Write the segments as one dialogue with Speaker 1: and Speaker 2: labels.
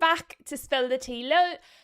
Speaker 1: back to Spill the Tea.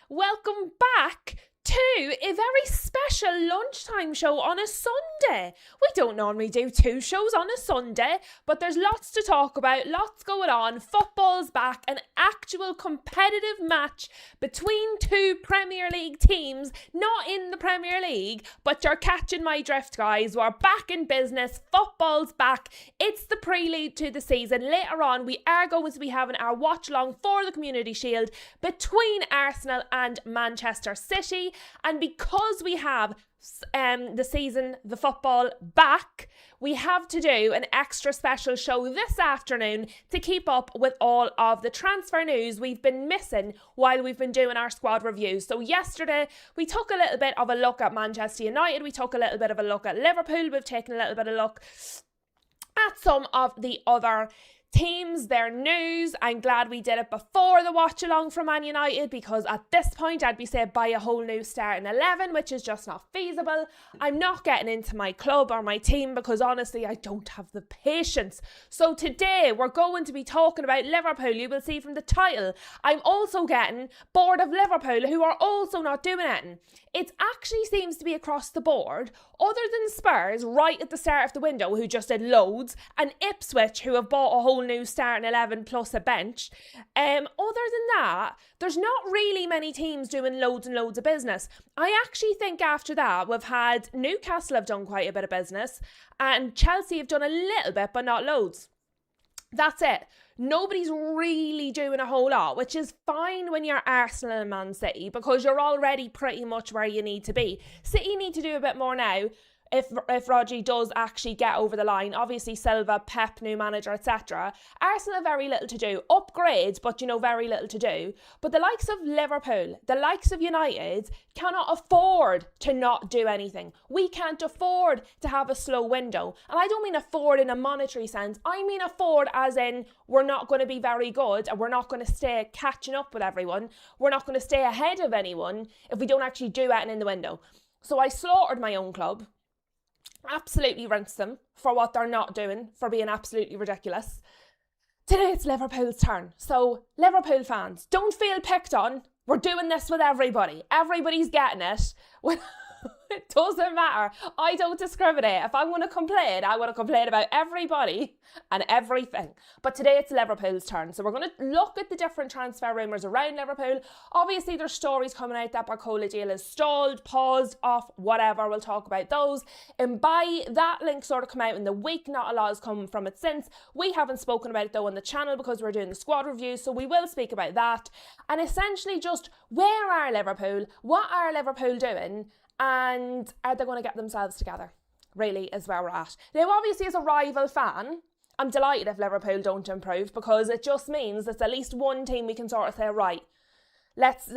Speaker 1: Welcome back to a very special lunchtime show on a Sunday. We don't normally do 2 shows on a Sunday, but there's lots to talk about, lots going on. Football's back, an actual competitive match between 2 Premier League teams, not in the Premier League, but you're catching my drift, guys. We're back in business. Football's back. It's the prelude to the season. Later on, we are going to be having our watch along for the Community Shield between Arsenal and Manchester City. And because we have the football back, we have to do an extra special show this afternoon to keep up with all of the transfer news we've been missing while we've been doing our squad reviews. So yesterday we took a little bit of a look at Manchester United, we took a little bit of a look at Liverpool, we've taken a little bit of a look at some of the other teams, their news. I'm glad we did it before the watch along from Man United, because at this point I'd be saying buy a whole new starting 11, which is just not feasible. I'm not getting into my club or my team because honestly I don't have the patience. So today we're going to be talking about Liverpool. You will see from the title I'm also getting bored of Liverpool, who are also not doing anything. It actually seems to be across the board, other than Spurs right at the start of the window, who just did loads, and Ipswich, who have bought a whole new starting 11 plus a bench. Other than that, there's not really many teams doing loads and loads of business. I actually think after that we've had Newcastle have done quite a bit of business, and Chelsea have done a little bit but not loads. That's it. Nobody's really doing a whole lot, which is fine when you're Arsenal and Man City, because you're already pretty much where you need to be. City need to do a bit more now if Rodri does actually get over the line. Obviously Silva, Pep, new manager, etc. Arsenal have very little to do. Upgrades, but very little to do. But the likes of Liverpool, the likes of United cannot afford to not do anything. We can't afford to have a slow window. And I don't mean afford in a monetary sense. I mean afford as in we're not going to be very good and we're not going to stay catching up with everyone. We're not going to stay ahead of anyone if we don't actually do anything in the window. So I slaughtered my own club. Absolutely rinsed them for what they're not doing, for being absolutely ridiculous. Today it's Liverpool's turn. So Liverpool fans, don't feel picked on. We're doing this with everybody. Everybody's getting it. It doesn't matter. I don't discriminate. If I'm going to complain, I want to complain about everybody and everything. But today it's Liverpool's turn. So we're going to look at the different transfer rumours around Liverpool. Obviously there's stories coming out that Barcola deal is stalled, paused, off, whatever. We'll talk about those. Mbaye, that link sort of come out in the week. Not a lot has come from it since. We haven't spoken about it though on the channel because we're doing the squad review. So we will speak about that. And essentially just where are Liverpool? What are Liverpool doing? And are they going to get themselves together? Really is where we're at. Now, obviously, as a rival fan, I'm delighted if Liverpool don't improve, because it just means there's at least one team we can sort of say, right, let's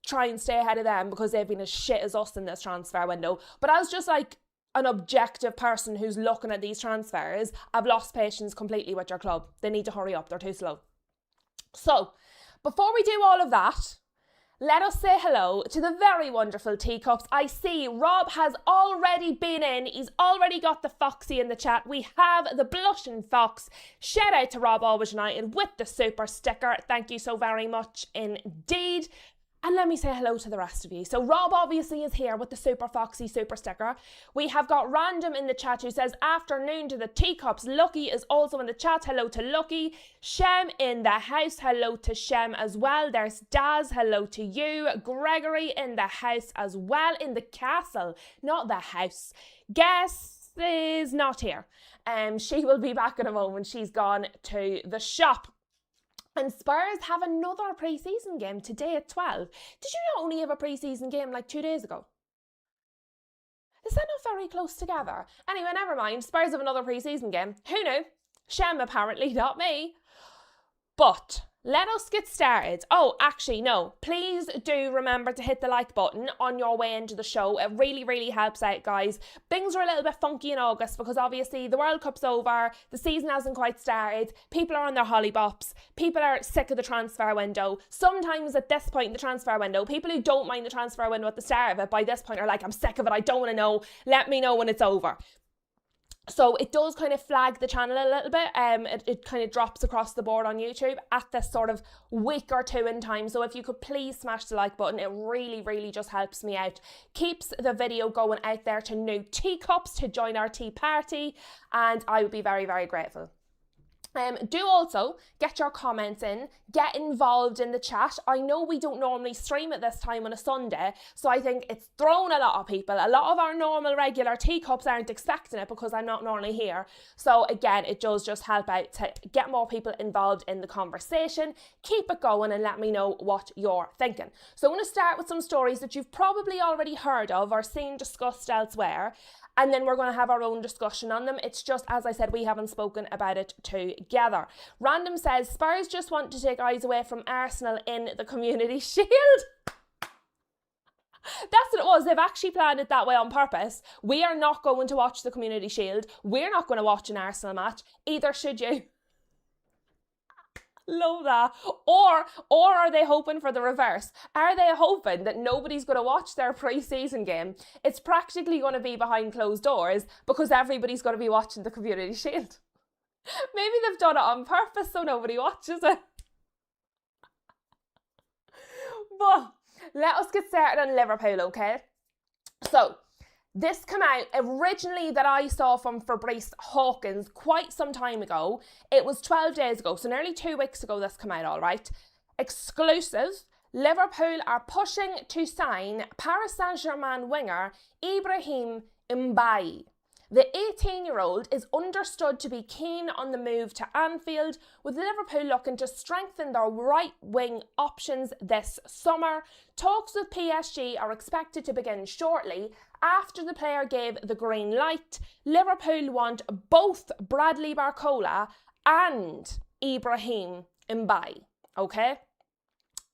Speaker 1: try and stay ahead of them because they've been as shit as us in this transfer window. But as just like an objective person who's looking at these transfers, I've lost patience completely with your club. They need to hurry up. They're too slow. So, before we do all of that, let us say hello to the very wonderful teacups. I see Rob has already been in. He's already got the Foxy in the chat. We have the blushing fox. Shout out to Rob Always United with the super sticker. Thank you so very much indeed. And let me say hello to the rest of you. So Rob obviously is here with the Super Foxy super sticker. We have got Random in the chat who says, afternoon to the teacups. Lucky is also in the chat. Hello to Lucky. Shem in the house. Hello to Shem as well. There's Daz. Hello to you. Gregory in the house as well. In the castle, not the house. Guess is not here. She will be back in a moment. She's gone to the shop. And Spurs have another pre-season game today at 12. Did you not only have a pre-season game like 2 days ago? Is that not very close together? Anyway, never mind. Spurs have another pre-season game. Who knew? Shem apparently, not me. But let us get started. Oh, actually, no. Please do remember to hit the like button on your way into the show. It really, really helps out, guys. Things are a little bit funky in August because obviously the World Cup's over. The season hasn't quite started. People are on their hollybops. People are sick of the transfer window. Sometimes at this point in the transfer window, people who don't mind the transfer window at the start of it, by this point are like, I'm sick of it. I don't want to know. Let me know when it's over. So it does kind of flag the channel a little bit. It kind of drops across the board on YouTube at this sort of week or two in time. So if you could please smash the like button, it really, really just helps me out. Keeps the video going out there to new teacups to join our tea party. And I would be very, very grateful. Do also get your comments in, get involved in the chat. I know we don't normally stream at this time on a Sunday, so I think it's thrown a lot of people. A lot of our normal regular teacups aren't expecting it because I'm not normally here. So again, it does just help out to get more people involved in the conversation. Keep it going and let me know what you're thinking. So I'm going to start with some stories that you've probably already heard of or seen discussed elsewhere. And then we're going to have our own discussion on them. It's just, as I said, we haven't spoken about it together. Random says, Spurs just want to take eyes away from Arsenal in the Community Shield. That's what it was. They've actually planned it that way on purpose. We are not going to watch the Community Shield. We're not going to watch an Arsenal match. Either should you. Love that. Or are they hoping for the reverse? Are they hoping that nobody's going to watch their pre-season game? It's practically going to be behind closed doors because everybody's going to be watching the Community Shield. Maybe they've done it on purpose so nobody watches it. But let us get started on Liverpool, okay? So, this came out originally that I saw from Fabrice Hawkins quite some time ago. It was 12 days ago, so nearly 2 weeks ago this came out, all right. Exclusive, Liverpool are pushing to sign Paris Saint-Germain winger Ibrahim Mbaye. The 18-year-old is understood to be keen on the move to Anfield, with Liverpool looking to strengthen their right-wing options this summer. Talks with PSG are expected to begin shortly. After the player gave the green light, Liverpool want both Bradley Barcola and Ibrahim Mbaye, okay?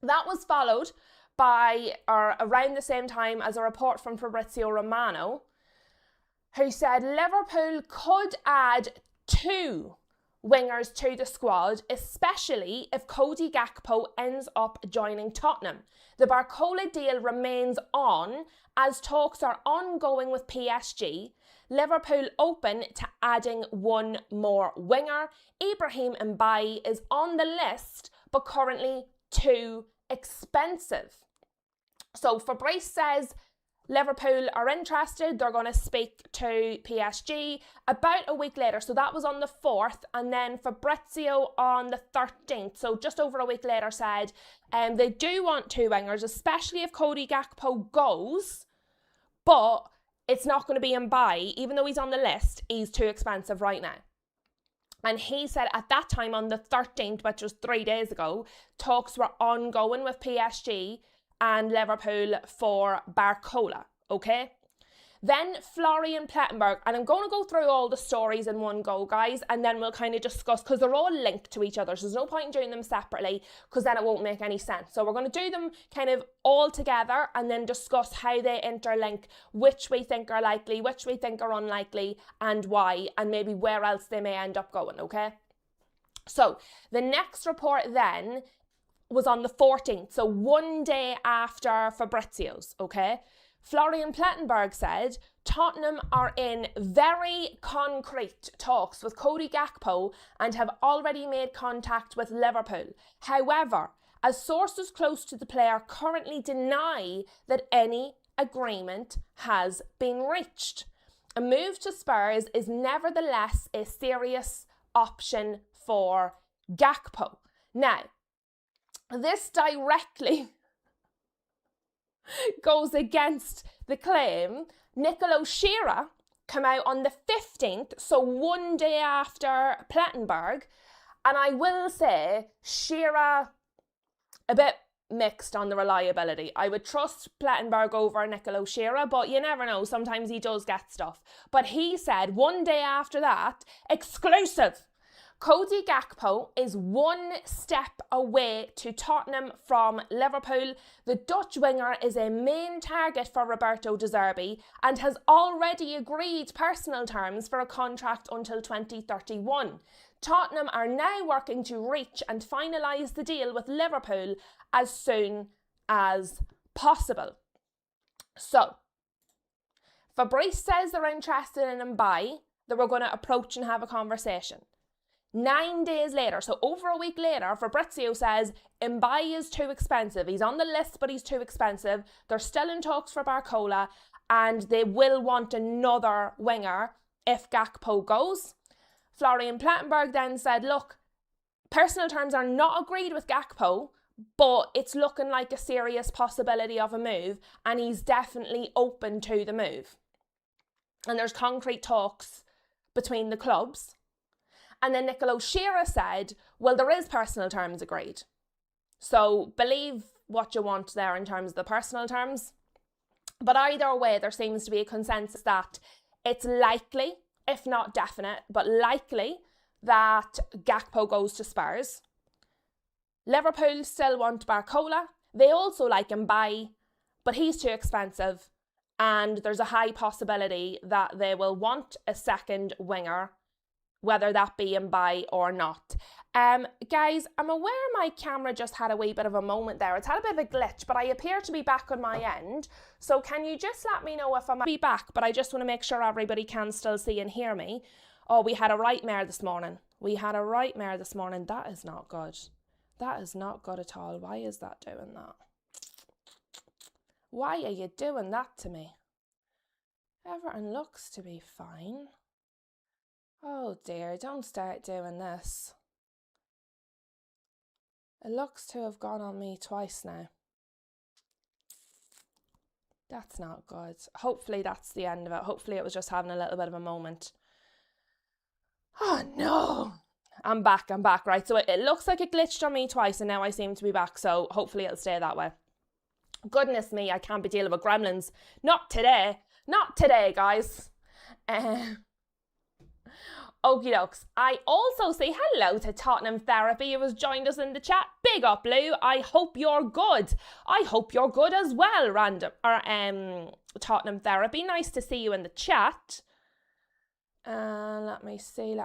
Speaker 1: That was followed by, or around the same time as a report from Fabrizio Romano, who said Liverpool could add 2 wingers to the squad, especially if Cody Gakpo ends up joining Tottenham. The Barcola deal remains on as talks are ongoing with PSG. Liverpool open to adding 1 more winger. Ibrahim Mbaye is on the list, but currently too expensive. So Fabrice says Liverpool are interested. They're going to speak to PSG about a week later. So that was on the 4th, and then Fabrizio on the 13th. So just over a week later said they do want 2 wingers, especially if Cody Gakpo goes, but it's not going to be Mbaye. Even though he's on the list, he's too expensive right now. And he said at that time on the 13th, which was 3 days ago, talks were ongoing with PSG and Liverpool for Barcola, okay? Then Florian Plettenberg, and I'm going to go through all the stories in one go, guys, and then we'll kind of discuss, because they're all linked to each other, so there's no point in doing them separately, because then it won't make any sense. So we're going to do them kind of all together, and then discuss how they interlink, which we think are likely, which we think are unlikely, and why, and maybe where else they may end up going, okay? So the next report then was on the 14th, so 1 day after Fabrizio's, okay? Florian Plettenberg said Tottenham are in very concrete talks with Cody Gakpo and have already made contact with Liverpool. However, as sources close to the player currently deny that any agreement has been reached. A move to Spurs is nevertheless a serious option for Gakpo. Now, this directly goes against the claim. Nicolo Shearer came out on the 15th, so 1 day after Plettenberg, and I will say Shearer a bit mixed on the reliability. I would trust Plettenberg over Nicolo Shearer, but you never know, sometimes he does get stuff. But he said 1 day after that, exclusive, Cody Gakpo is 1 step away to Tottenham from Liverpool. The Dutch winger is a main target for Roberto De Zerbi and has already agreed personal terms for a contract until 2031. Tottenham are now working to reach and finalise the deal with Liverpool as soon as possible. So, Fabrice says they're interested in Mbaye they were going to approach and have a conversation. 9 days later, so over a week later, Fabrizio says Mbaye is too expensive. He's on the list, but he's too expensive. They're still in talks for Barcola, and they will want another winger if Gakpo goes. Florian Plettenberg then said, look, personal terms are not agreed with Gakpo, but it's looking like a serious possibility of a move, and he's definitely open to the move. And there's concrete talks between the clubs. And then Nicolo Shearer said, well, there is personal terms agreed. So believe what you want there in terms of the personal terms. But either way, there seems to be a consensus that it's likely, if not definite, but likely that Gakpo goes to Spurs. Liverpool still want Barcola. They also like Mbaye, but he's too expensive. And there's a high possibility that they will want a second winger, whether that be Mbaye or not. Guys, I'm aware my camera just had a wee bit of a moment there. It's had a bit of a glitch, but I appear to be back on my end. So can you just let me know if I'm be back? But I just want to make sure everybody can still see and hear me. Oh, we had a nightmare this morning. That is not good. That is not good at all. Why is that doing that? Why are you doing that to me? Everything looks to be fine. Oh dear, don't start doing this. It looks to have gone on me twice now. That's not good. Hopefully that's the end of it. Hopefully it was just having a little bit of a moment. Oh no! I'm back, right? So it looks like it glitched on me twice and now I seem to be back. So hopefully it'll stay that way. Goodness me, I can't be dealing with gremlins. Not today, guys. Okie dokes. I also say hello to Tottenham Therapy, who has joined us in the chat. Big up, Lou. I hope you're good. I hope you're good as well, Tottenham Therapy. Nice to see you in the chat. Let me see.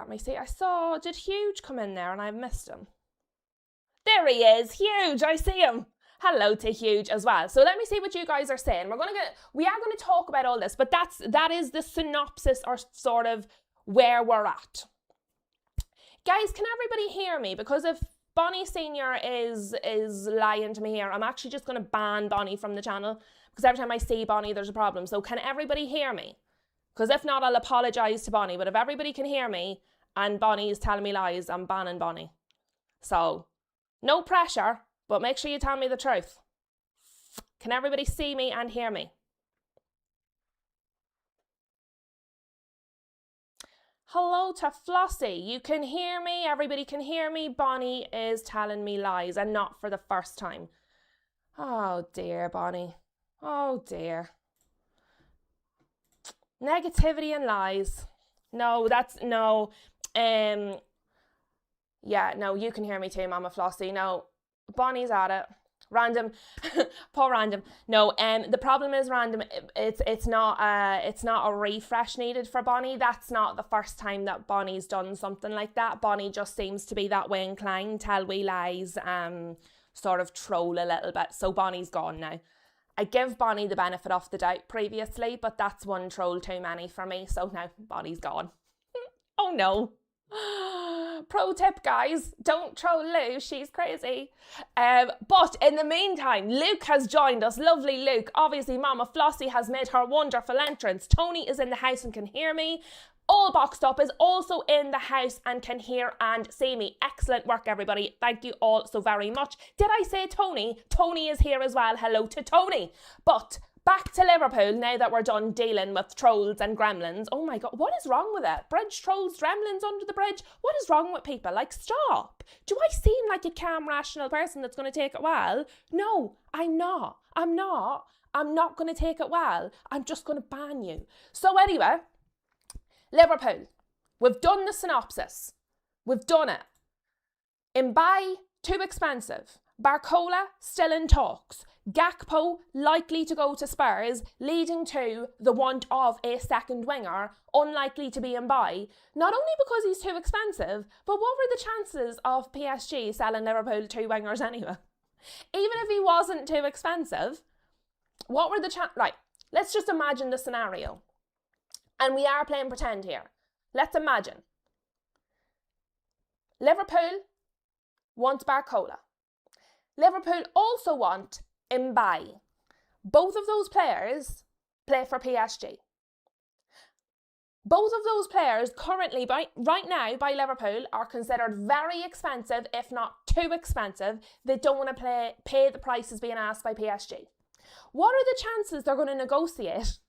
Speaker 1: Did Huge come in there and I've missed him? There he is, Huge. I see him. Hello to Huge as well. So let me see what you guys are saying. We are going to talk about all this, but that is the synopsis or sort of where we're at. Guys, can everybody hear me? Because if Bonnie Senior is lying to me here, I'm actually just going to ban Bonnie from the channel, because every time I see Bonnie, there's a problem. So can everybody hear me? Because if not, I'll apologise to Bonnie. But if everybody can hear me and Bonnie is telling me lies, I'm banning Bonnie. So no pressure, but make sure you tell me the truth. Can everybody see me and hear me? Hello to Flossie. You can hear me. Everybody can hear me. Bonnie is telling me lies, and not for the first time. Oh dear, Bonnie. Oh dear. Negativity and lies. No, yeah, no, you can hear me too, Mama Flossie. No, Bonnie's at it. Random, poor Random. No, the problem is Random. It's not a refresh needed for Bonnie. That's not the first time that Bonnie's done something like that. Bonnie just seems to be that way inclined, tell wee lies, sort of troll a little bit. So Bonnie's gone now. I give Bonnie the benefit of the doubt previously, but that's one troll too many for me. So now Bonnie's gone. Oh no. Pro tip, guys, don't troll Lou, she's crazy. But in the meantime, Luke has joined us. Lovely Luke. Obviously, Mama Flossie has made her wonderful entrance. Tony is in the house and can hear me. All Boxed Up is also in the house and can hear and see me. Excellent work, everybody. Thank you all so very much. Did I say Tony? Tony is here as well. Hello to Tony. But back to Liverpool, now that we're done dealing with trolls and gremlins. Oh my God, what is wrong with it? Bridge trolls, gremlins under the bridge? What is wrong with people? Like, stop. Do I seem like a calm, rational person that's going to take it well? No, I'm not. I'm not going to take it well. I'm just going to ban you. So anyway, Liverpool, we've done the synopsis. We've done it. Mbaye, too expensive. Barcola, still in talks. Gakpo, likely to go to Spurs, leading to the want of a second winger, unlikely to be Mbaye. Not only because he's too expensive, but what were the chances of PSG selling Liverpool 2 wingers anyway? Even if he wasn't too expensive, what were the chances? Right, let's just imagine the scenario. And we are playing pretend here. let's imagine Liverpool want Barcola. Liverpool also want Mbaye. Both of those players play for PSG. Both of those players currently, right now, by Liverpool, are considered very expensive, if not too expensive. They don't want to pay the prices being asked by PSG. What are the chances they're going to negotiate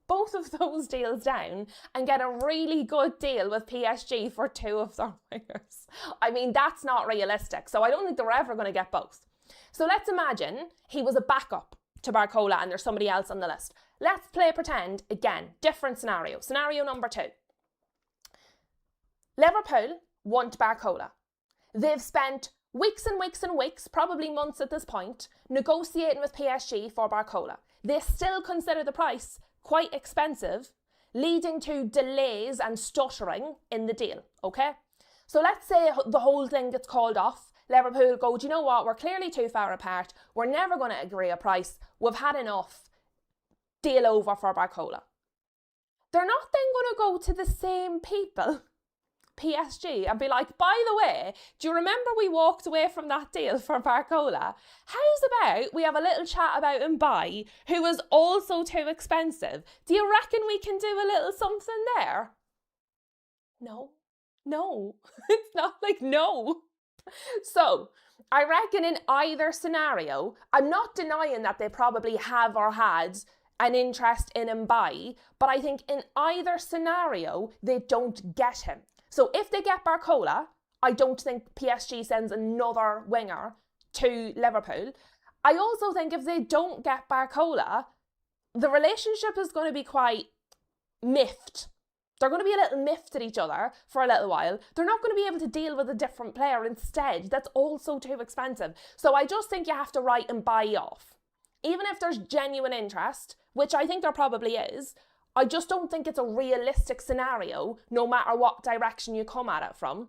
Speaker 1: both of those deals down and get a really good deal with PSG for two of their wingers? I mean, that's not realistic. So I don't think they're ever going to get both. So let's imagine he was a backup to Barcola and there's somebody else on the list. Let's play pretend again. Different scenario. Scenario number 2. Liverpool want Barcola. They've spent weeks and weeks and weeks, probably months at this point, negotiating with PSG for Barcola. They still consider the price quite expensive, leading to delays and stuttering in the deal, okay? So let's say the whole thing gets called off. Liverpool go, do you know what? We're clearly too far apart. We're never going to agree a price. We've had enough. Deal over for Barcola. They're not then going to go to the same people, PSG, and be like, by the way, do you remember we walked away from that deal for Barcola? How's about we have a little chat about Mbaye, who was also too expensive? Do you reckon we can do a little something there? No. It's not like no. So, I reckon in either scenario, I'm not denying that they probably have or had an interest in Mbaye, but I think in either scenario, they don't get him. So if they get Barcola, I don't think PSG sends another winger to Liverpool. I also think if they don't get Barcola, the relationship is going to be quite miffed. They're going to be a little miffed at each other for a little while. They're not going to be able to deal with a different player instead. That's also too expensive. So I just think you have to write Mbaye off. Even if there's genuine interest, which I think there probably is, I just don't think it's a realistic scenario, no matter what direction you come at it from.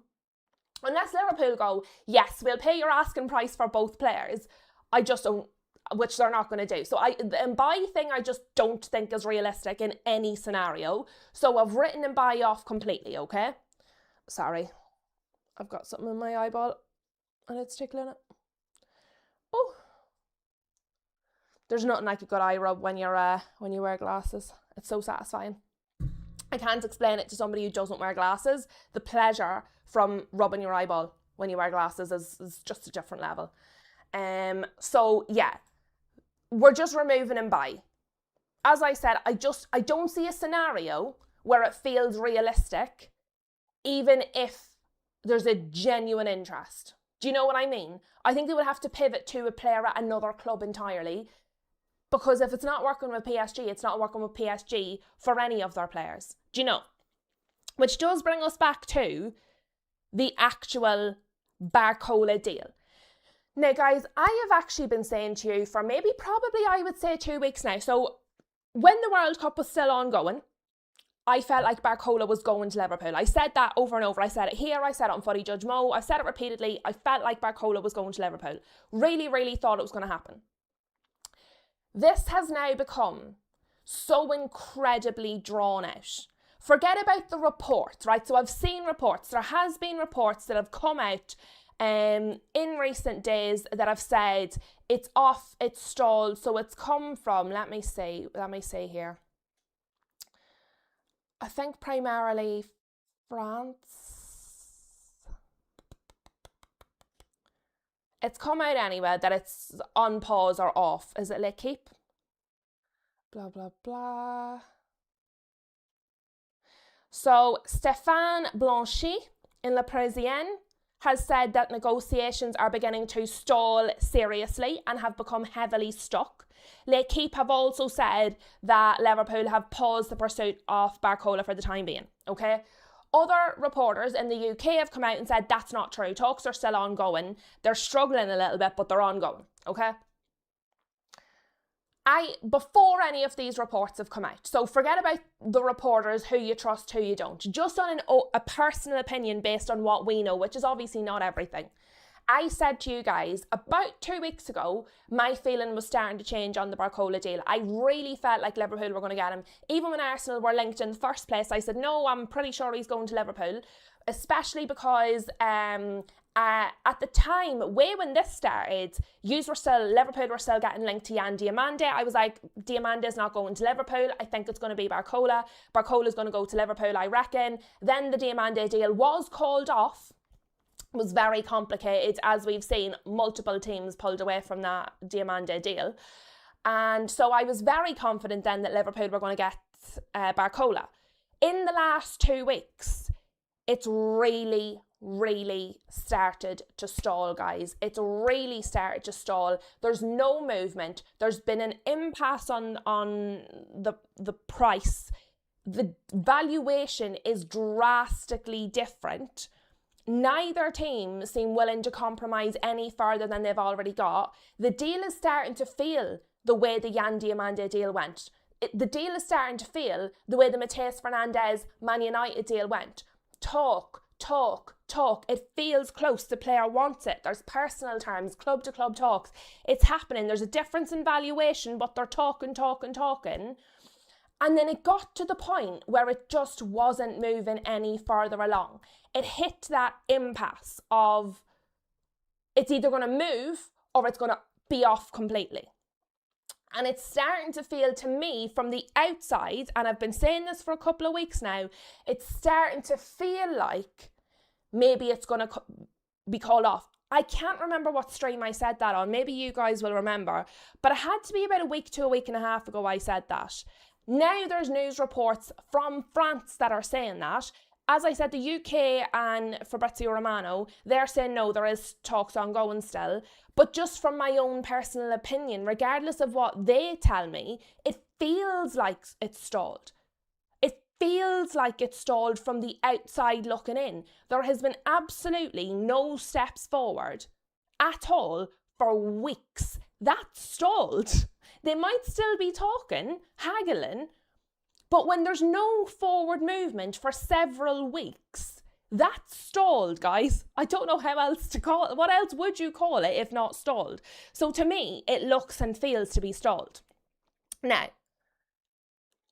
Speaker 1: Unless Liverpool go, yes, we'll pay your asking price for both players, I just don't, which they're not going to do. So the Mbaye thing I just don't think is realistic in any scenario. So I've written Mbaye off completely, okay? Sorry, I've got something in my eyeball and it's tickling it. Oh. There's nothing like a good eye rub when you wear glasses. It's so satisfying. I can't explain it to somebody who doesn't wear glasses. The pleasure from rubbing your eyeball when you wear glasses is just a different level. So yeah, we're just removing Mbaye. As I said, I don't see a scenario where it feels realistic, even if there's a genuine interest. Do you know what I mean? I think they would have to pivot to a player at another club entirely. Because if it's not working with PSG, it's not working with PSG for any of their players. Do you know? Which does bring us back to the actual Barcola deal. Now, guys, I have actually been saying to you for probably I would say 2 weeks now. So when the World Cup was still ongoing, I felt like Barcola was going to Liverpool. I said that over and over. I said it here. I said it on Footy Judge Mo. I said it repeatedly. I felt like Barcola was going to Liverpool. Really, really thought it was going to happen. This has now become so incredibly drawn out. Forget about the reports, right? So I've seen reports. There has been reports that have come out in recent days that have said it's off, it's stalled. So it's come from, let me see here. I think primarily France. It's come out anyway that it's on pause or off. Is it L'Equipe? Blah, blah, blah. So Stéphane Blanchy in Le Parisien has said that negotiations are beginning to stall seriously and have become heavily stuck. L'Equipe have also said that Liverpool have paused the pursuit of Barcola for the time being, okay? Other reporters in the UK have come out and said that's not true. Talks are still ongoing. They're struggling a little bit, but they're ongoing, okay? Before any of these reports have come out, so forget about the reporters, who you trust, who you don't. Just on a personal opinion based on what we know, which is obviously not everything. I said to you guys about 2 weeks ago, my feeling was starting to change on the Barcola deal. I really felt like Liverpool were going to get him. Even when Arsenal were linked in the first place, I said, no, I'm pretty sure he's going to Liverpool, especially because at the time, way when this started, Liverpool were still getting linked to Yan Diomande. I was like, Diamande's not going to Liverpool. I think it's going to be Barcola. Barcola's going to go to Liverpool, I reckon. Then the Diomande deal was called off. It was very complicated, as we've seen. Multiple teams pulled away from that Diomande deal. And so I was very confident then that Liverpool were going to get Barcola. In the last 2 weeks, it's really started to stall, guys. It's really started to stall. There's no movement. There's been an impasse on the price. The valuation is drastically different. Neither team seem willing to compromise any further than they've already got. The deal is starting to feel the way the Yan Diomande deal went. The deal is starting to feel the way the Mateus Fernandes Man United deal went. Talk. It feels close. The player wants it. There's personal terms, club to club talks. It's happening. There's a difference in valuation, but they're talking. And then it got to the point where it just wasn't moving any further along. It hit that impasse of it's either going to move or it's going to be off completely. And it's starting to feel to me from the outside, and I've been saying this for a couple of weeks now, it's starting to feel like maybe it's going to be called off. I can't remember what stream I said that on. Maybe you guys will remember. But it had to be about a week to a week and a half ago I said that. Now there's news reports from France that are saying that. As I said, the UK and Fabrizio Romano, they're saying no, there is talks ongoing still. But just from my own personal opinion, regardless of what they tell me, it feels like it's stalled. It feels like it's stalled from the outside looking in. There has been absolutely no steps forward at all for weeks. That's stalled. They might still be talking, haggling, but when there's no forward movement for several weeks, that's stalled, guys. I don't know how else to call it. What else would you call it if not stalled? So to me, it looks and feels to be stalled. Now,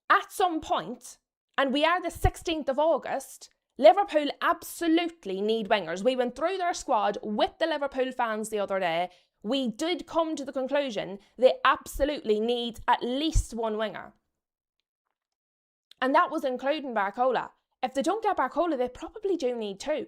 Speaker 1: at some point, and we are the 16th of August, Liverpool absolutely need wingers. We went through their squad with the Liverpool fans the other day. We did come to the conclusion they absolutely need at least one winger. And that was including Barcola. If they don't get Barcola, they probably do need two.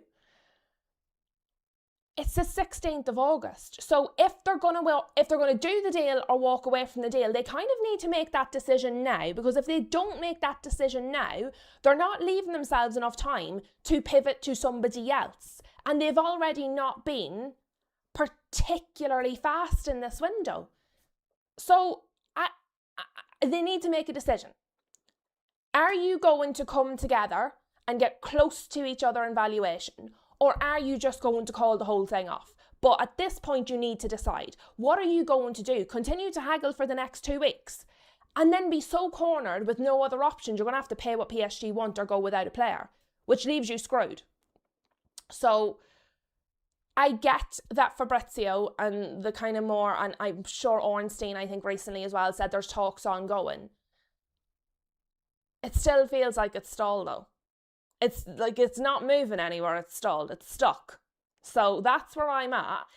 Speaker 1: It's the 16th of August. So if they're going to do the deal or walk away from the deal, they kind of need to make that decision now, because if they don't make that decision now, they're not leaving themselves enough time to pivot to somebody else. And they've already not been particularly fast in this window. So they need to make a decision. Are you going to come together and get close to each other in valuation, or are you just going to call the whole thing off? But at this point, you need to decide. What are you going to do? Continue to haggle for the next 2 weeks and then be so cornered with no other options, you're going to have to pay what PSG want or go without a player, which leaves you screwed. So I get that Fabrizio and the kind of more, and I'm sure Ornstein, I think recently as well, said there's talks ongoing. It still feels like it's stalled though. It's like it's not moving anywhere, it's stalled, it's stuck. So that's where I'm at.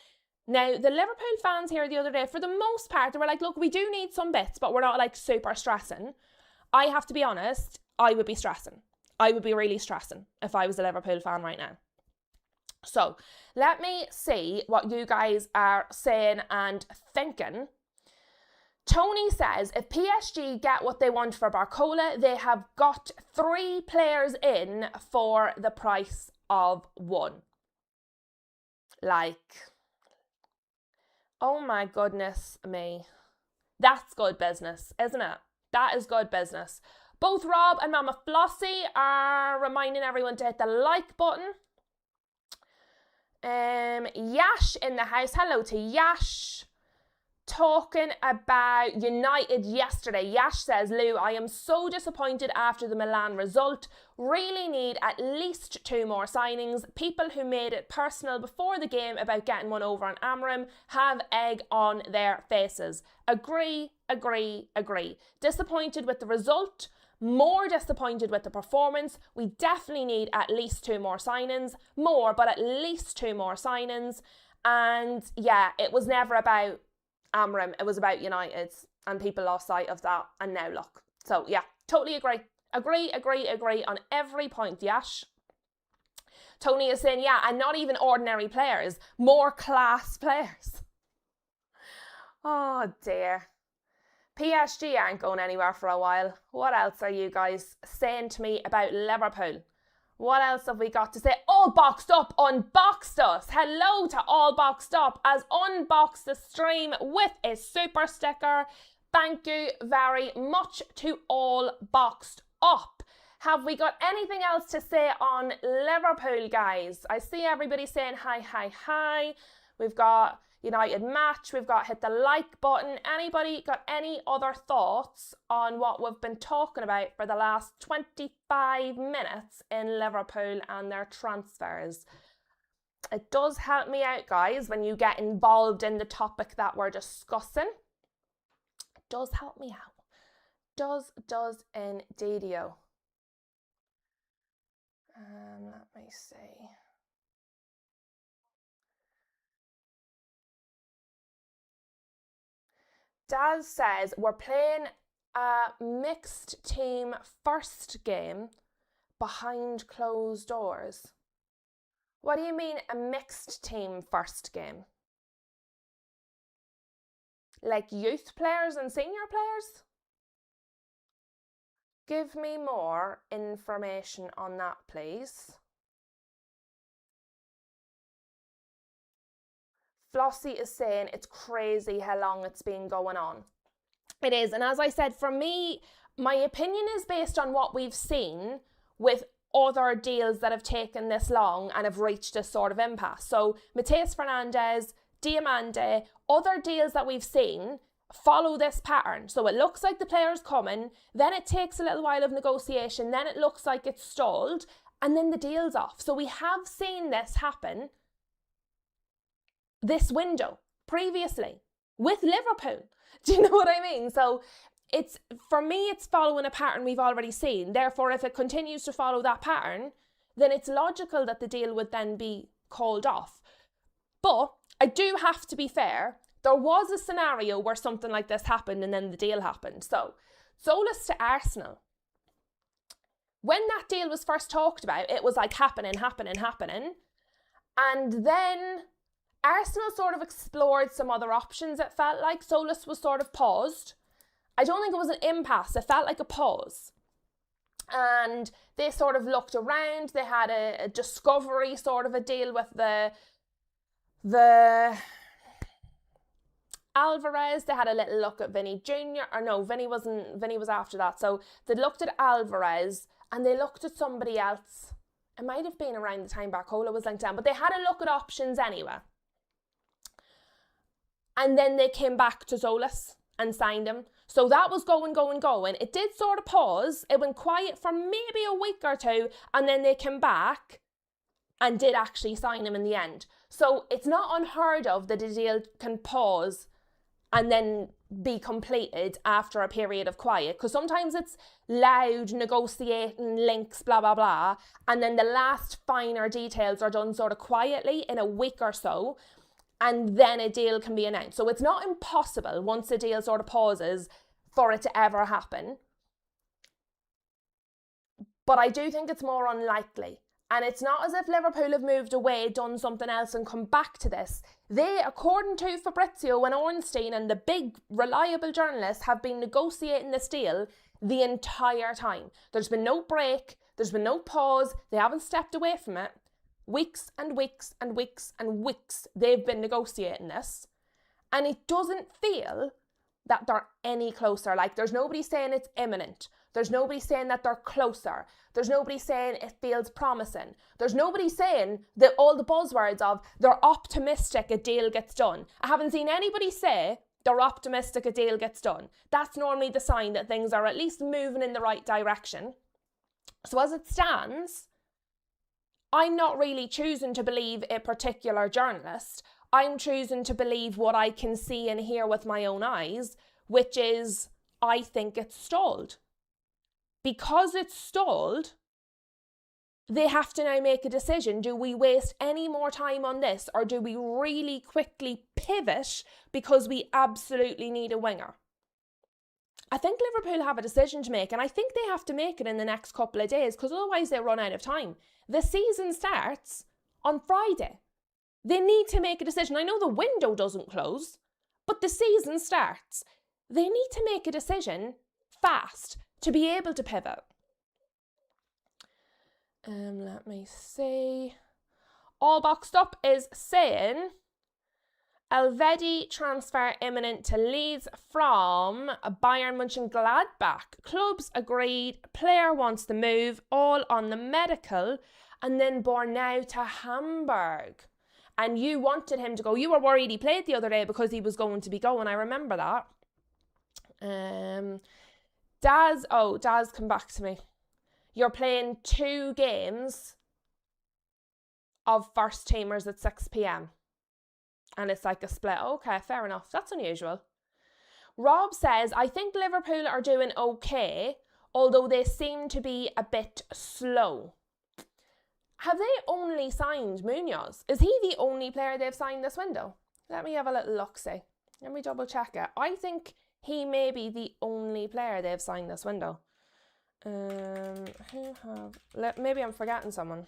Speaker 1: Now, the Liverpool fans here the other day, for the most part, they were like, look, we do need some bits, but we're not like super stressing. I have to be honest, I would be stressing. I would be really stressing if I was a Liverpool fan right now. So let me see what you guys are saying and thinking. Tony says, if PSG get what they want for Barcola, they have got 3 players in for the price of 1. Like, oh my goodness me. That's good business, isn't it? That is good business. Both Rob and Mama Flossie are reminding everyone to hit the like button. Yash in the house. Hello to Yash. talking about United yesterday. Yash says, Lou, I am so disappointed after the Milan result. Really need at least 2 more signings. People who made it personal before the game about getting one over on Amorim have egg on their faces. Agree. Disappointed with the result. More disappointed with the performance. We definitely need at least 2 more signings. More, but at least 2 more signings. And yeah, it was never about Amorim. It was about United, and people lost sight of that. And now look. So yeah, totally agree. Agree on every point, Yash. Tony is saying, yeah, and not even ordinary players, more class players. Oh dear. PSG aren't going anywhere for a while. What else are you guys saying to me about Liverpool? What else have we got to say? All Boxed Up unboxed us. Hello to All Boxed Up as unboxed the stream with a super sticker. Thank you very much to All Boxed Up. Have we got anything else to say on Liverpool, guys? I see everybody saying hi. We've got United match. We've got hit the like button. Anybody got any other thoughts on what we've been talking about for the last 25 minutes in Liverpool and their transfers? It does help me out, guys, when you get involved in the topic that we're discussing. It does help me out. Does indeed-o. Let me see. Daz says, we're playing a mixed team first game behind closed doors. What do you mean a mixed team first game? Like youth players and senior players? Give me more information on that, please. Flossie is saying it's crazy how long it's been going on. It is, and as I said, for me, my opinion is based on what we've seen with other deals that have taken this long and have reached this sort of impasse. So Mateus Fernandes, Diamande, other deals that we've seen follow this pattern. So it looks like the player's coming, then it takes a little while of negotiation, then it looks like it's stalled, and then the deal's off. So we have seen this happen this window previously with Liverpool. Do you know what I mean? So it's, for me, it's following a pattern we've already seen. Therefore, if it continues to follow that pattern, then it's logical that the deal would then be called off. But I do have to be fair. There was a scenario where something like this happened and then the deal happened. So Zolas to Arsenal. When that deal was first talked about, it was like happening. And then Arsenal sort of explored some other options, it felt like. Zolas was sort of paused. I don't think it was an impasse. It felt like a pause. And they sort of looked around. They had a discovery sort of a deal with the Alvarez. They had a little look at Vinny Jr. Or no, Vinny was after that. So they looked at Alvarez and they looked at somebody else. It might have been around the time Barcola was linked down, but they had a look at options anyway. And then they came back to Zolas and signed him. So that was going. It did sort of pause. It went quiet for maybe a week or two. And then they came back and did actually sign him in the end. So it's not unheard of that a deal can pause and then be completed after a period of quiet. Because sometimes it's loud, negotiating, links, blah, blah, blah. And then the last finer details are done sort of quietly in a week or so. And then a deal can be announced. So it's not impossible once a deal sort of pauses for it to ever happen. But I do think it's more unlikely. And it's not as if Liverpool have moved away, done something else and come back to this. They, according to Fabrizio and Ornstein and the big reliable journalists, have been negotiating this deal the entire time. There's been no break. There's been no pause. They haven't stepped away from it. Weeks and weeks and weeks and weeks they've been negotiating this, and it doesn't feel that they're any closer. Like, there's nobody saying it's imminent. There's nobody saying that they're closer. There's nobody saying it feels promising. There's nobody saying that all the buzzwords of they're optimistic a deal gets done. I haven't seen anybody say they're optimistic a deal gets done. That's normally the sign that things are at least moving in the right direction. So as it stands, I'm not really choosing to believe a particular journalist. I'm choosing to believe what I can see and hear with my own eyes, which is, I think it's stalled. Because it's stalled, they have to now make a decision. Do we waste any more time on this, or do we really quickly pivot because we absolutely need a winger? I think Liverpool have a decision to make, and I think they have to make it in the next couple of days, because otherwise they run out of time. The season starts on Friday. They need to make a decision. I know the window doesn't close, but the season starts. They need to make a decision fast to be able to pivot. Let me see. All Boxed Up is saying Elvedi transfer imminent to Leeds from Bayern Mönchengladbach. Clubs agreed, player wants the move, all on the medical, and then born now to Hamburg. And you wanted him to go. You were worried he played the other day because he was going to be going. I remember that. Daz, come back to me. You're playing 2 games of first teamers at 6 p.m. And it's like a split. Okay, fair enough. That's unusual. Rob says, I think Liverpool are doing okay, although they seem to be a bit slow. Have they only signed Munoz? Is he the only player they've signed this window? Let me have a little look-see. Let me double check it. I think he may be the only player they've signed this window. Maybe I'm forgetting someone.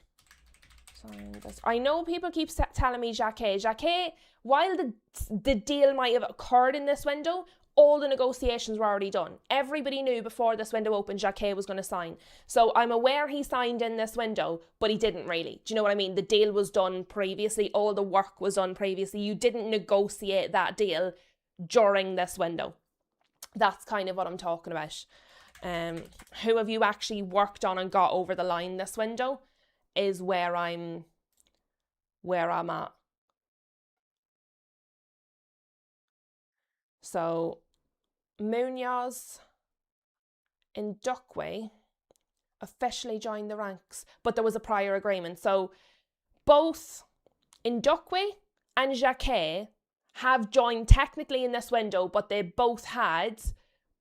Speaker 1: I know people keep telling me Jacquet. Jacquet, while the deal might have occurred in this window, all the negotiations were already done. Everybody knew before this window opened Jacquet was going to sign. So I'm aware he signed in this window, but he didn't really. Do you know what I mean? The deal was done previously. All the work was done previously. You didn't negotiate that deal during this window. That's kind of what I'm talking about. Who have you actually worked on and got over the line this window is where I'm at. So Munoz in Duckway officially joined the ranks, but there was a prior agreement. So both Duckway and Jacquet have joined technically in this window, but they both had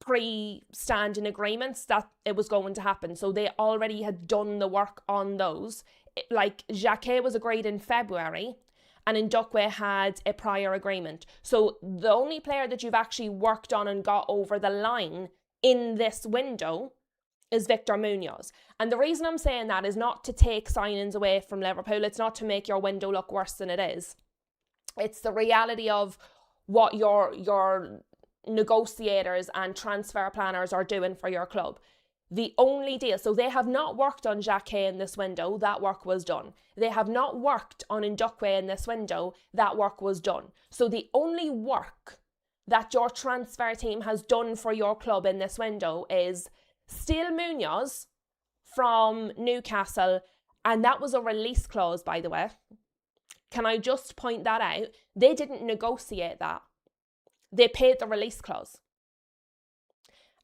Speaker 1: pre-standing agreements that it was going to happen. So they already had done the work on those. Like Jacquet was agreed in February, and Duckway had a prior agreement. So the only player that you've actually worked on and got over the line in this window is Victor Munoz. And the reason I'm saying that is not to take signings away from Liverpool. It's not to make your window look worse than it is. It's the reality of what your negotiators and transfer planners are doing for your club. The only deal, so they have not worked on Jacquet in this window, that work was done. They have not worked on Duckway in this window, that work was done. So the only work that your transfer team has done for your club in this window is steal Munoz from Newcastle, and that was a release clause, by the way. Can I just point that out? They didn't negotiate that. They paid the release clause.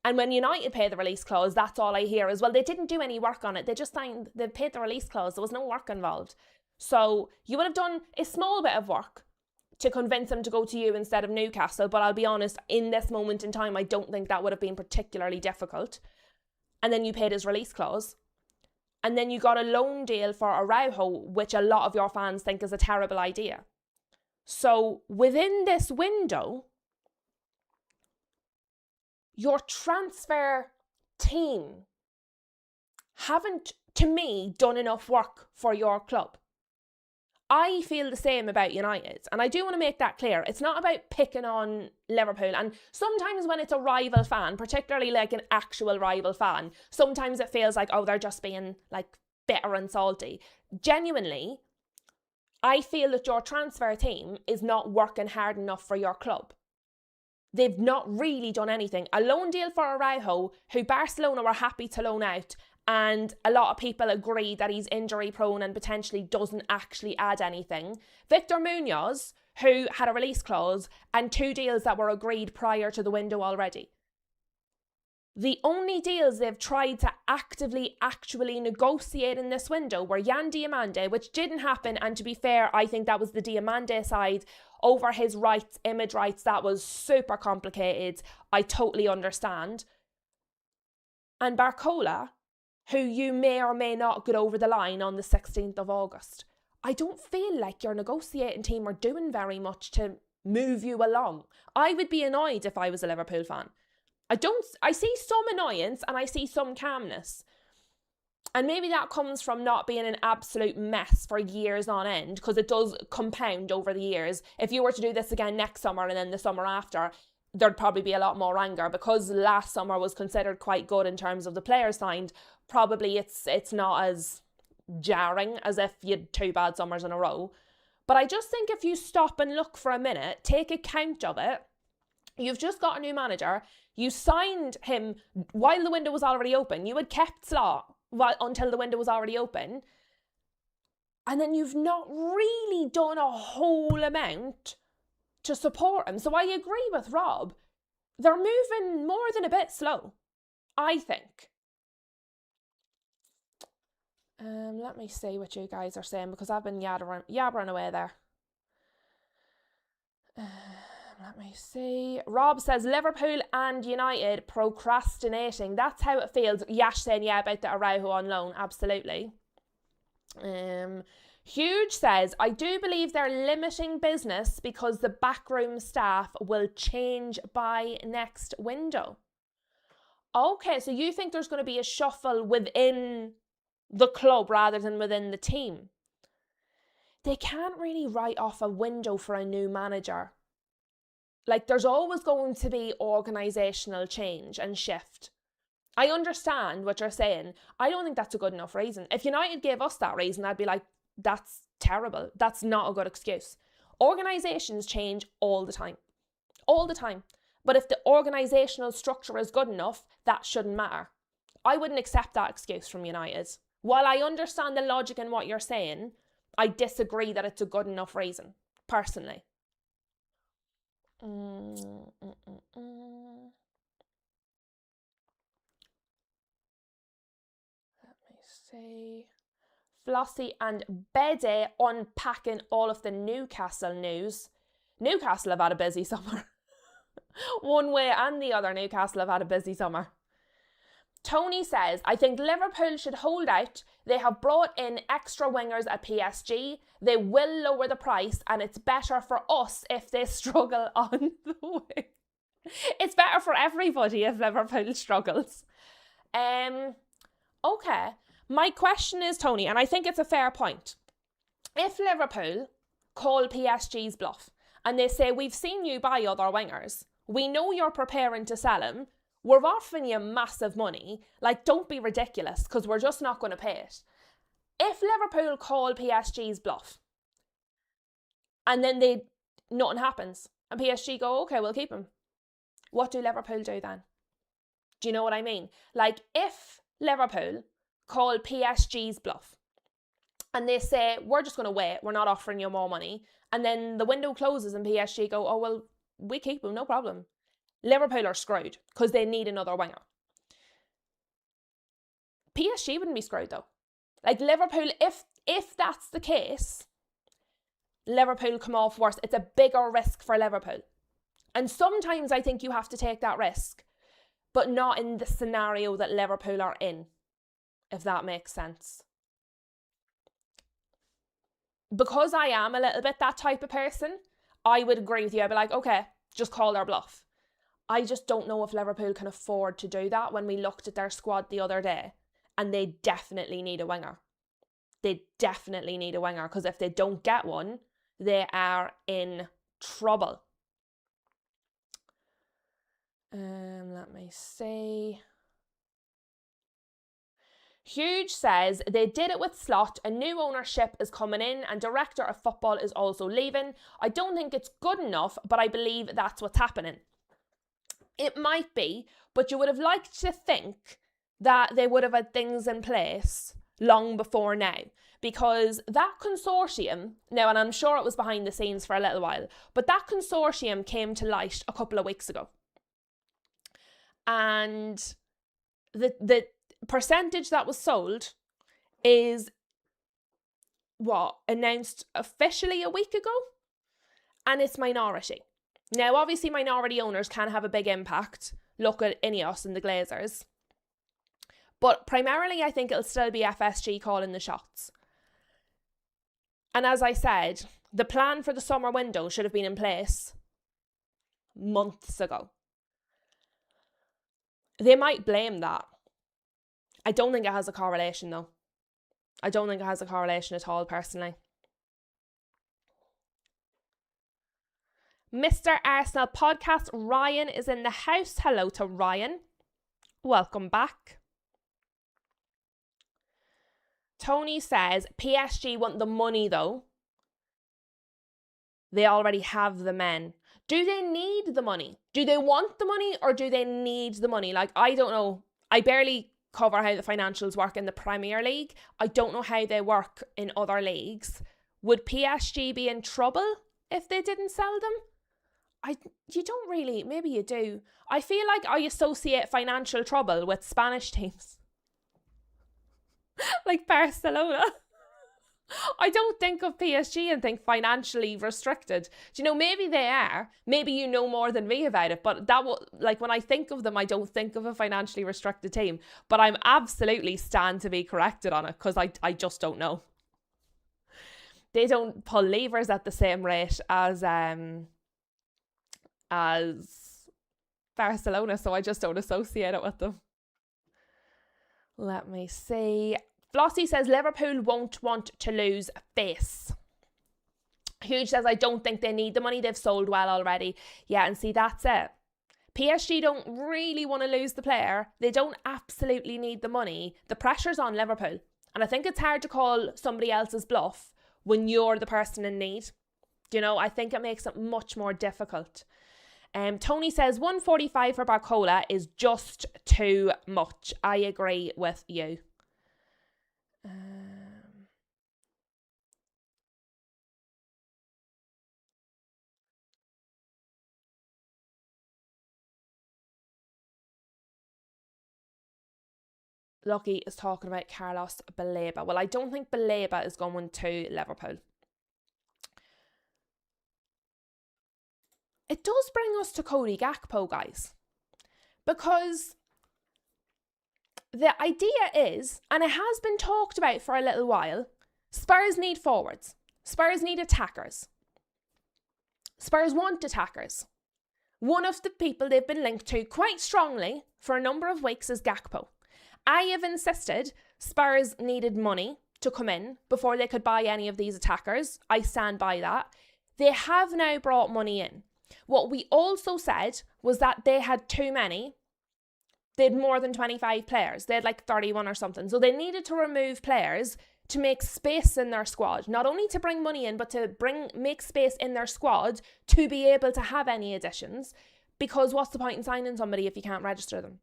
Speaker 1: And when United pay the release clause, that's all I hear is, well, they didn't do any work on it. They just signed, they paid the release clause. There was no work involved. So you would have done a small bit of work to convince them to go to you instead of Newcastle. But I'll be honest, in this moment in time, I don't think that would have been particularly difficult. And then you paid his release clause. And then you got a loan deal for Araujo, which a lot of your fans think is a terrible idea. So within this window, your transfer team haven't, to me, done enough work for your club. I feel the same about United, and I do want to make that clear. It's not about picking on Liverpool, and sometimes when it's a rival fan, particularly like an actual rival fan, sometimes it feels like, oh, they're just being like bitter and salty. Genuinely, I feel that your transfer team is not working hard enough for your club. They've not really done anything. A loan deal for Araujo, who Barcelona were happy to loan out, and a lot of people agree that he's injury prone and potentially doesn't actually add anything. Victor Munoz, who had a release clause and 2 deals that were agreed prior to the window already. The only deals they've tried to actively actually negotiate in this window were Yan Diomande, which didn't happen. And to be fair, I think that was the Diomande side over his rights, image rights. That was super complicated. I totally understand. And Barcola, who you may or may not get over the line on the 16th of August. I don't feel like your negotiating team are doing very much to move you along. I would be annoyed if I was a Liverpool fan. I see some annoyance and I see some calmness. And maybe that comes from not being an absolute mess for years on end, because it does compound over the years. If you were to do this again next summer and then the summer after, there'd probably be a lot more anger, because last summer was considered quite good in terms of the players signed. Probably it's not as jarring as if you had 2 bad summers in a row. But I just think if you stop and look for a minute, take account of it. You've just got a new manager. You signed him while the window was already open. You had kept Slot until the window was already open. And then you've not really done a whole amount to support him. So I agree with Rob. They're moving more than a bit slow, I think. Let me see what you guys are saying, because I've been yabbering away there. Let me see. Rob says Liverpool and United procrastinating. That's how it feels. Yash saying, yeah, about the Araujo on loan. Absolutely. Huge says, I do believe they're limiting business because the backroom staff will change by next window. Okay, so you think there's going to be a shuffle within the club rather than within the team? They can't really write off a window for a new manager. Like, there's always going to be organisational change and shift. I understand what you're saying. I don't think that's a good enough reason. If United gave us that reason, I'd be like, that's terrible. That's not a good excuse. Organisations change all the time. All the time. But if the organisational structure is good enough, that shouldn't matter. I wouldn't accept that excuse from United. While I understand the logic in what you're saying, I disagree that it's a good enough reason, personally. Let me see. Flossie and Bede unpacking all of the Newcastle news. Newcastle have had a busy summer. One way and the other, Newcastle have had a busy summer. Tony says, I think Liverpool should hold out. They have brought in extra wingers at PSG. They will lower the price, and it's better for us if they struggle on the wing. It's better for everybody if Liverpool struggles. Okay. My question is, Tony, and I think it's a fair point. If Liverpool call PSG's bluff and they say, we've seen you buy other wingers, we know you're preparing to sell him, we're offering you massive money, like, don't be ridiculous, because we're just not going to pay it. If Liverpool call PSG's bluff and then nothing happens and PSG go, okay, we'll keep him, what do Liverpool do then? Do you know what I mean? Like, if Liverpool call PSG's bluff and they say, we're just going to wait, we're not offering you more money, and then the window closes and PSG go, oh, well, we keep him, no problem. Liverpool are screwed because they need another winger. PSG wouldn't be screwed though. Like, Liverpool, if that's the case, Liverpool come off worse. It's a bigger risk for Liverpool. And sometimes I think you have to take that risk, but not in the scenario that Liverpool are in, if that makes sense. Because I am a little bit that type of person, I would agree with you. I'd be like, okay, just call their bluff. I just don't know if Liverpool can afford to do that when we looked at their squad the other day, and they definitely need a winger. They definitely need a winger, because if they don't get one, they are in trouble. Let me see. Huge says, they did it with Slot, a new ownership is coming in and director of football is also leaving. I don't think it's good enough, but I believe that's what's happening. It might be, but you would have liked to think that they would have had things in place long before now, because that consortium, now, and I'm sure it was behind the scenes for a little while, but that consortium came to light a couple of weeks ago. And the percentage that was sold is announced officially a week ago, and it's minority. Now, obviously, minority owners can have a big impact. Look at Ineos and the Glazers. But primarily, I think it'll still be FSG calling the shots. And as I said, the plan for the summer window should have been in place months ago. They might blame that. I don't think it has a correlation, though. I don't think it has a correlation at all, personally. Mr. Arsenal Podcast, Ryan is in the house. Hello to Ryan. Welcome back. Tony says, PSG want the money though. They already have the men. Do they need the money? Do they want the money or do they need the money? Like, I don't know. I barely cover how the financials work in the Premier League. I don't know how they work in other leagues. Would PSG be in trouble if they didn't sell them? You don't really, maybe you do. I feel like I associate financial trouble with Spanish teams. Like Barcelona. I don't think of PSG and think financially restricted. Do you know, maybe they are. Maybe you know more than me about it. But like when I think of them, I don't think of a financially restricted team. But I'm absolutely stand to be corrected on it because I just don't know. They don't pull levers at the same rate as Barcelona, so I just don't associate it with them. Let me see. Flossie says Liverpool won't want to lose face. Huge says I don't think they need the money. They've sold well already. Yeah, and see, that's it. PSG don't really want to lose the player. They don't absolutely need the money. The pressure's on Liverpool. And I think it's hard to call somebody else's bluff when you're the person in need. You know, I think it makes it much more difficult. Tony says 145 for Barcola is just too much. I agree with you. Lucky is talking about Carlos Baleba. Well, I don't think Baleba is going to Liverpool. It does bring us to Cody Gakpo, guys. Because the idea is, and it has been talked about for a little while, Spurs need forwards. Spurs need attackers. Spurs want attackers. One of the people they've been linked to quite strongly for a number of weeks is Gakpo. I have insisted Spurs needed money to come in before they could buy any of these attackers. I stand by that. They have now brought money in. What we also said was that they had too many. They had more than 25 players. They had like 31 or something. So they needed to remove players to make space in their squad. Not only to bring money in, but to make space in their squad to be able to have any additions. Because what's the point in signing somebody if you can't register them?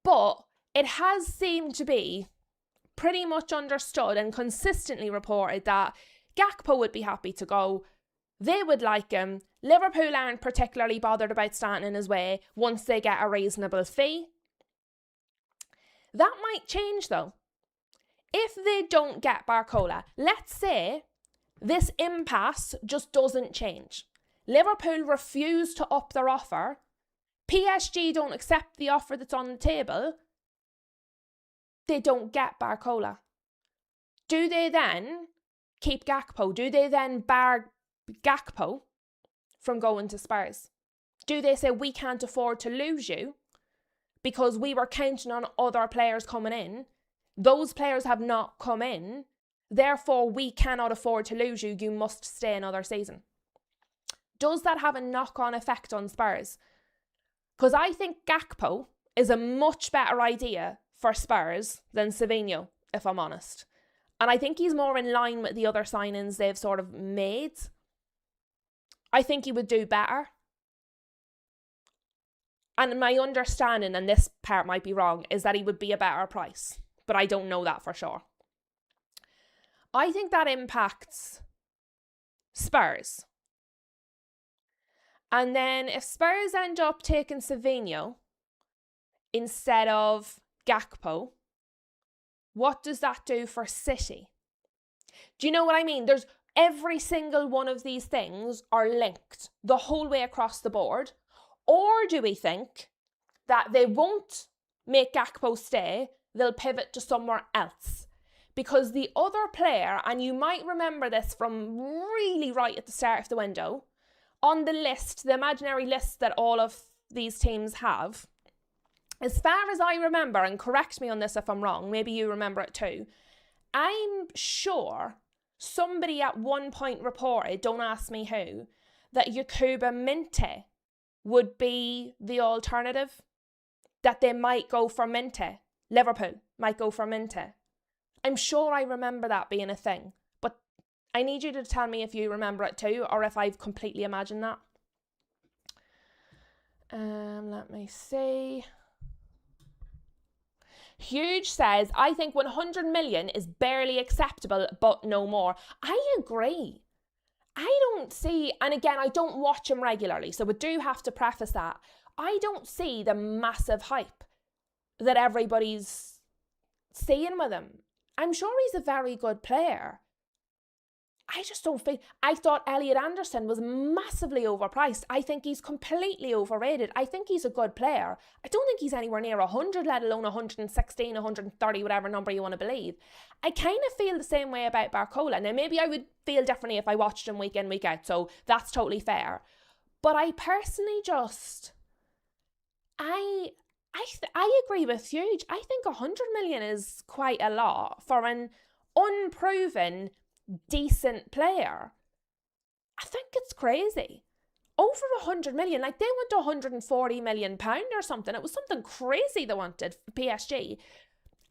Speaker 1: But it has seemed to be pretty much understood and consistently reported that Gakpo would be happy to go. They would like him. Liverpool aren't particularly bothered about standing in his way once they get a reasonable fee. That might change though. If they don't get Barcola, let's say this impasse just doesn't change. Liverpool refuse to up their offer. PSG don't accept the offer that's on the table. They don't get Barcola. Do they then keep Gakpo? Do they then bar Gakpo from going to Spurs? Do they say we can't afford to lose you because we were counting on other players coming in? Those players have not come in. Therefore, we cannot afford to lose you. You must stay another season. Does that have a knock-on effect on Spurs? Because I think Gakpo is a much better idea for Spurs than Savinho, if I'm honest. And I think he's more in line with the other signings they've sort of made. I think he would do better. And my understanding, and this part might be wrong, is that he would be a better price. but I don't know that for sure. I think that impacts Spurs. And then if Spurs end up taking Savinho instead of Gakpo, what does that do for City? Do you know what I mean? There's every single one of these things are linked the whole way across the board. Or do we think that they won't make Gakpo stay, they'll pivot to somewhere else? Because the other player, and you might remember this from really right at the start of the window, on the list, the imaginary list that all of these teams have, as far as I remember, and correct me on this if I'm wrong, maybe you remember it too, I'm sure somebody at one point reported, don't ask me who, that Yakuba Minte would be the alternative, that they might go for Minte. Liverpool might go for Minte. I'm sure I remember that being a thing, but I need you to tell me if you remember it too, or if I've completely imagined that. Let me see. Huge says, I think 100 million is barely acceptable, but no more. I agree. I don't see, and again, I don't watch him regularly, so we do have to preface that. I don't see the massive hype that everybody's seeing with him. I'm sure he's a very good player. I just don't think, I thought Elliot Anderson was massively overpriced. I think he's completely overrated. I think he's a good player. I don't think he's anywhere near 100, let alone 116, 130, whatever number you want to believe. I kind of feel the same way about Barcola. Now, maybe I would feel differently if I watched him week in, week out, so that's totally fair. But I personally just, I agree with you. I think 100 million is quite a lot for an unproven, decent player. I think it's crazy. Over 100 million, like they went to 140 million pound or something. It was something crazy they wanted for PSG.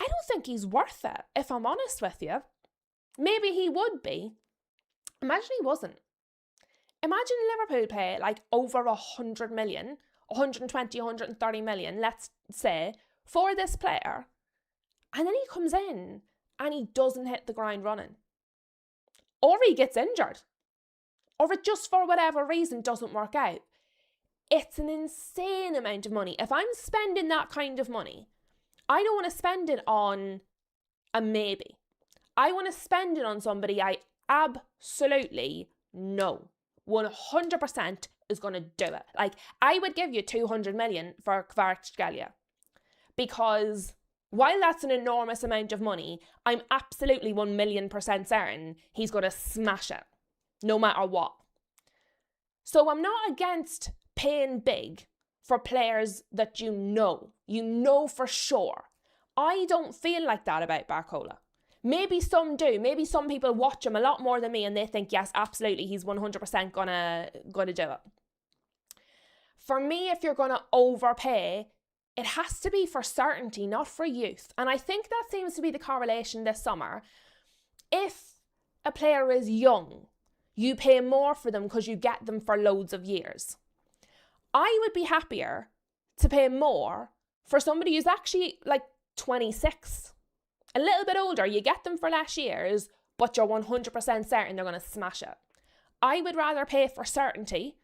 Speaker 1: I don't think he's worth it, if I'm honest with you. Maybe he would be. Imagine he wasn't. Imagine Liverpool pay like over 100 million, 120, 130 million, let's say, for this player. And then he comes in and he doesn't hit the ground running. Or he gets injured. Or it just for whatever reason doesn't work out. It's an insane amount of money. If I'm spending that kind of money, I don't want to spend it on a maybe. I want to spend it on somebody I absolutely know 100% is going to do it. Like, I would give you 200 million for Kvaratskhelia, because while that's an enormous amount of money, I'm absolutely 1,000,000% certain he's going to smash it, no matter what. So I'm not against paying big for players that you know for sure. I don't feel like that about Barcola. Maybe some do. Maybe some people watch him a lot more than me and they think, yes, absolutely, he's 100% gonna do it. For me, if you're gonna overpay, it has to be for certainty, not for youth. And I think that seems to be the correlation this summer. If a player is young, you pay more for them because you get them for loads of years. I would be happier to pay more for somebody who's actually like 26, a little bit older. You get them for less years, but you're 100% certain they're going to smash it. I would rather pay for certainty.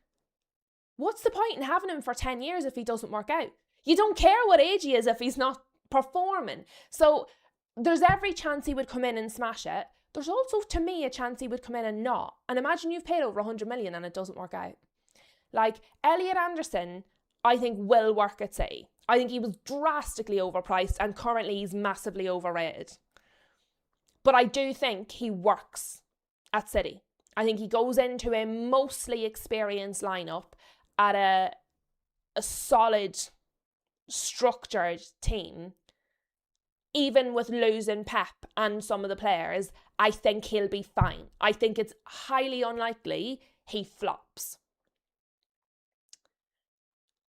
Speaker 1: What's the point in having him for 10 years if he doesn't work out? You don't care what age he is if he's not performing. So there's every chance he would come in and smash it. There's also, to me, a chance he would come in and not. And imagine you've paid over 100 million and it doesn't work out. Like, Elliot Anderson, I think will work at City. I think he was drastically overpriced and currently he's massively overrated. But I do think he works at City. I think he goes into a mostly experienced lineup at a solid, structured team. Even with losing Pep and some of the players, I think he'll be fine. I think it's highly unlikely he flops.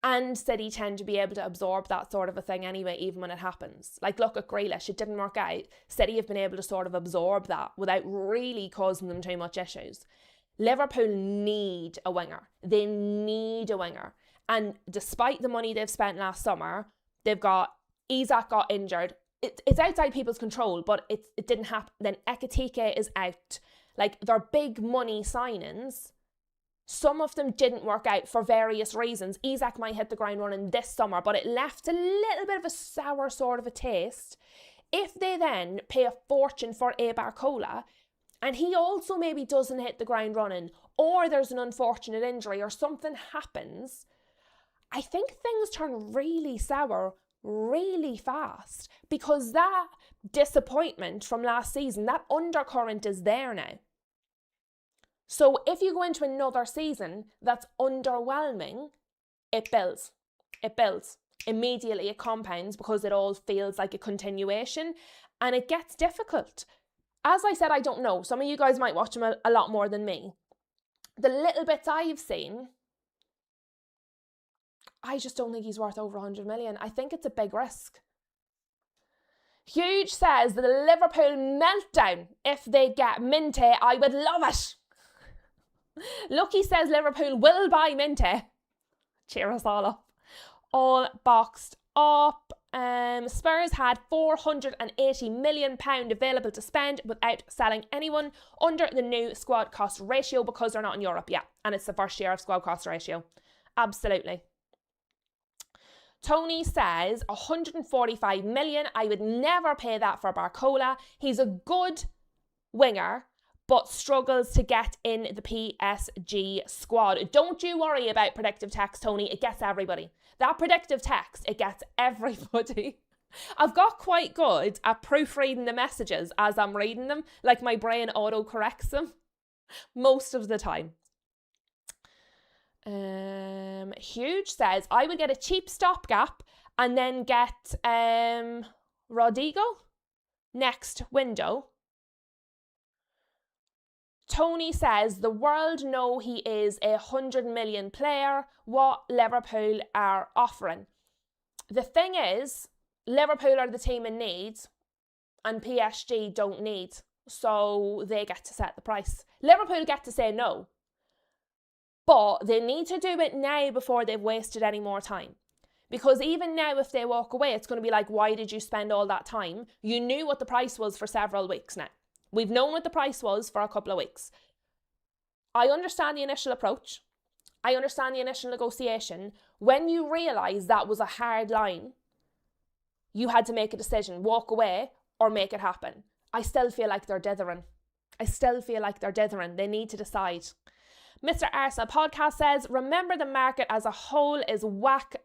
Speaker 1: And City tend to be able to absorb that sort of a thing anyway, even when it happens. Like, look at Grealish, it didn't work out. City have been able to sort of absorb that without really causing them too much issues. Liverpool need a winger. They need a winger. And despite the money they've spent last summer, they've got Isak got injured. it's outside people's control, but it didn't happen. Then Ekitike is out. Like, their big money signings, some of them didn't work out for various reasons. Isak might hit the ground running this summer, but it left a little bit of a sour sort of a taste. If they then pay a fortune for a Barcola, and he also maybe doesn't hit the ground running, or there's an unfortunate injury, or something happens, I think things turn really sour really fast, because that disappointment from last season, that undercurrent is there now. So if you go into another season that's underwhelming, it builds. It builds. Immediately it compounds, because it all feels like a continuation, and it gets difficult. As I said, I don't know. Some of you guys might watch him a lot more than me. The little bits I've seen, I just don't think he's worth over 100 million. I think it's a big risk. Huge says that the Liverpool meltdown, if they get Minte, I would love it. Lucky says Liverpool will buy Minte. Cheer us all up. All boxed up. Spurs had £480 million available to spend without selling anyone under the new squad cost ratio, because they're not in Europe yet. And it's the first year of squad cost ratio. Absolutely. Tony says 145 million. I would never pay that for Barcola. He's a good winger, but struggles to get in the PSG squad. Don't you worry about predictive text, Tony. It gets everybody. That predictive text, it gets everybody. I've got quite good at proofreading the messages as I'm reading them. Like, my brain auto-corrects them most of the time. Huge says, I would get a cheap stopgap and then get Rodrigo next window. Tony says, the world know he is a 100 million player. What Liverpool are offering. The thing is, Liverpool are the team in need and PSG don't need. So they get to set the price. Liverpool get to say no. But they need to do it now before they've wasted any more time. Because even now, if they walk away, it's going to be like, why did you spend all that time? You knew what the price was for several weeks now. We've known what the price was for a couple of weeks. I understand the initial approach. I understand the initial negotiation. When you realise that was a hard line, you had to make a decision, walk away or make it happen. I still feel like they're dithering. They need to decide. Mr. Arsenal podcast says, remember the market as a whole is whack.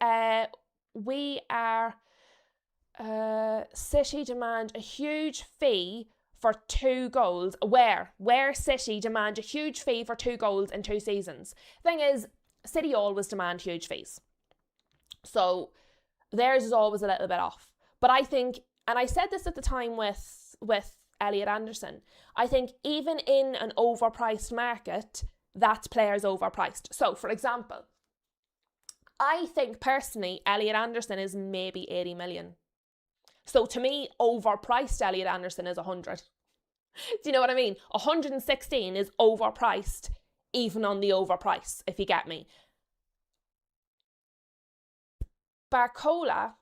Speaker 1: City demand a huge fee for 2 goals. Where City demand a huge fee for 2 goals in 2 seasons. Thing is, City always demand huge fees. So theirs is always a little bit off. But I think, and I said this at the time with Elliot Anderson, I think even in an overpriced market, that player's overpriced. So, for example, I think personally, Elliot Anderson is maybe 80 million. So to me, overpriced Elliot Anderson is 100. Do you know what I mean? 116 is overpriced, even on the overprice, if you get me. Barcola,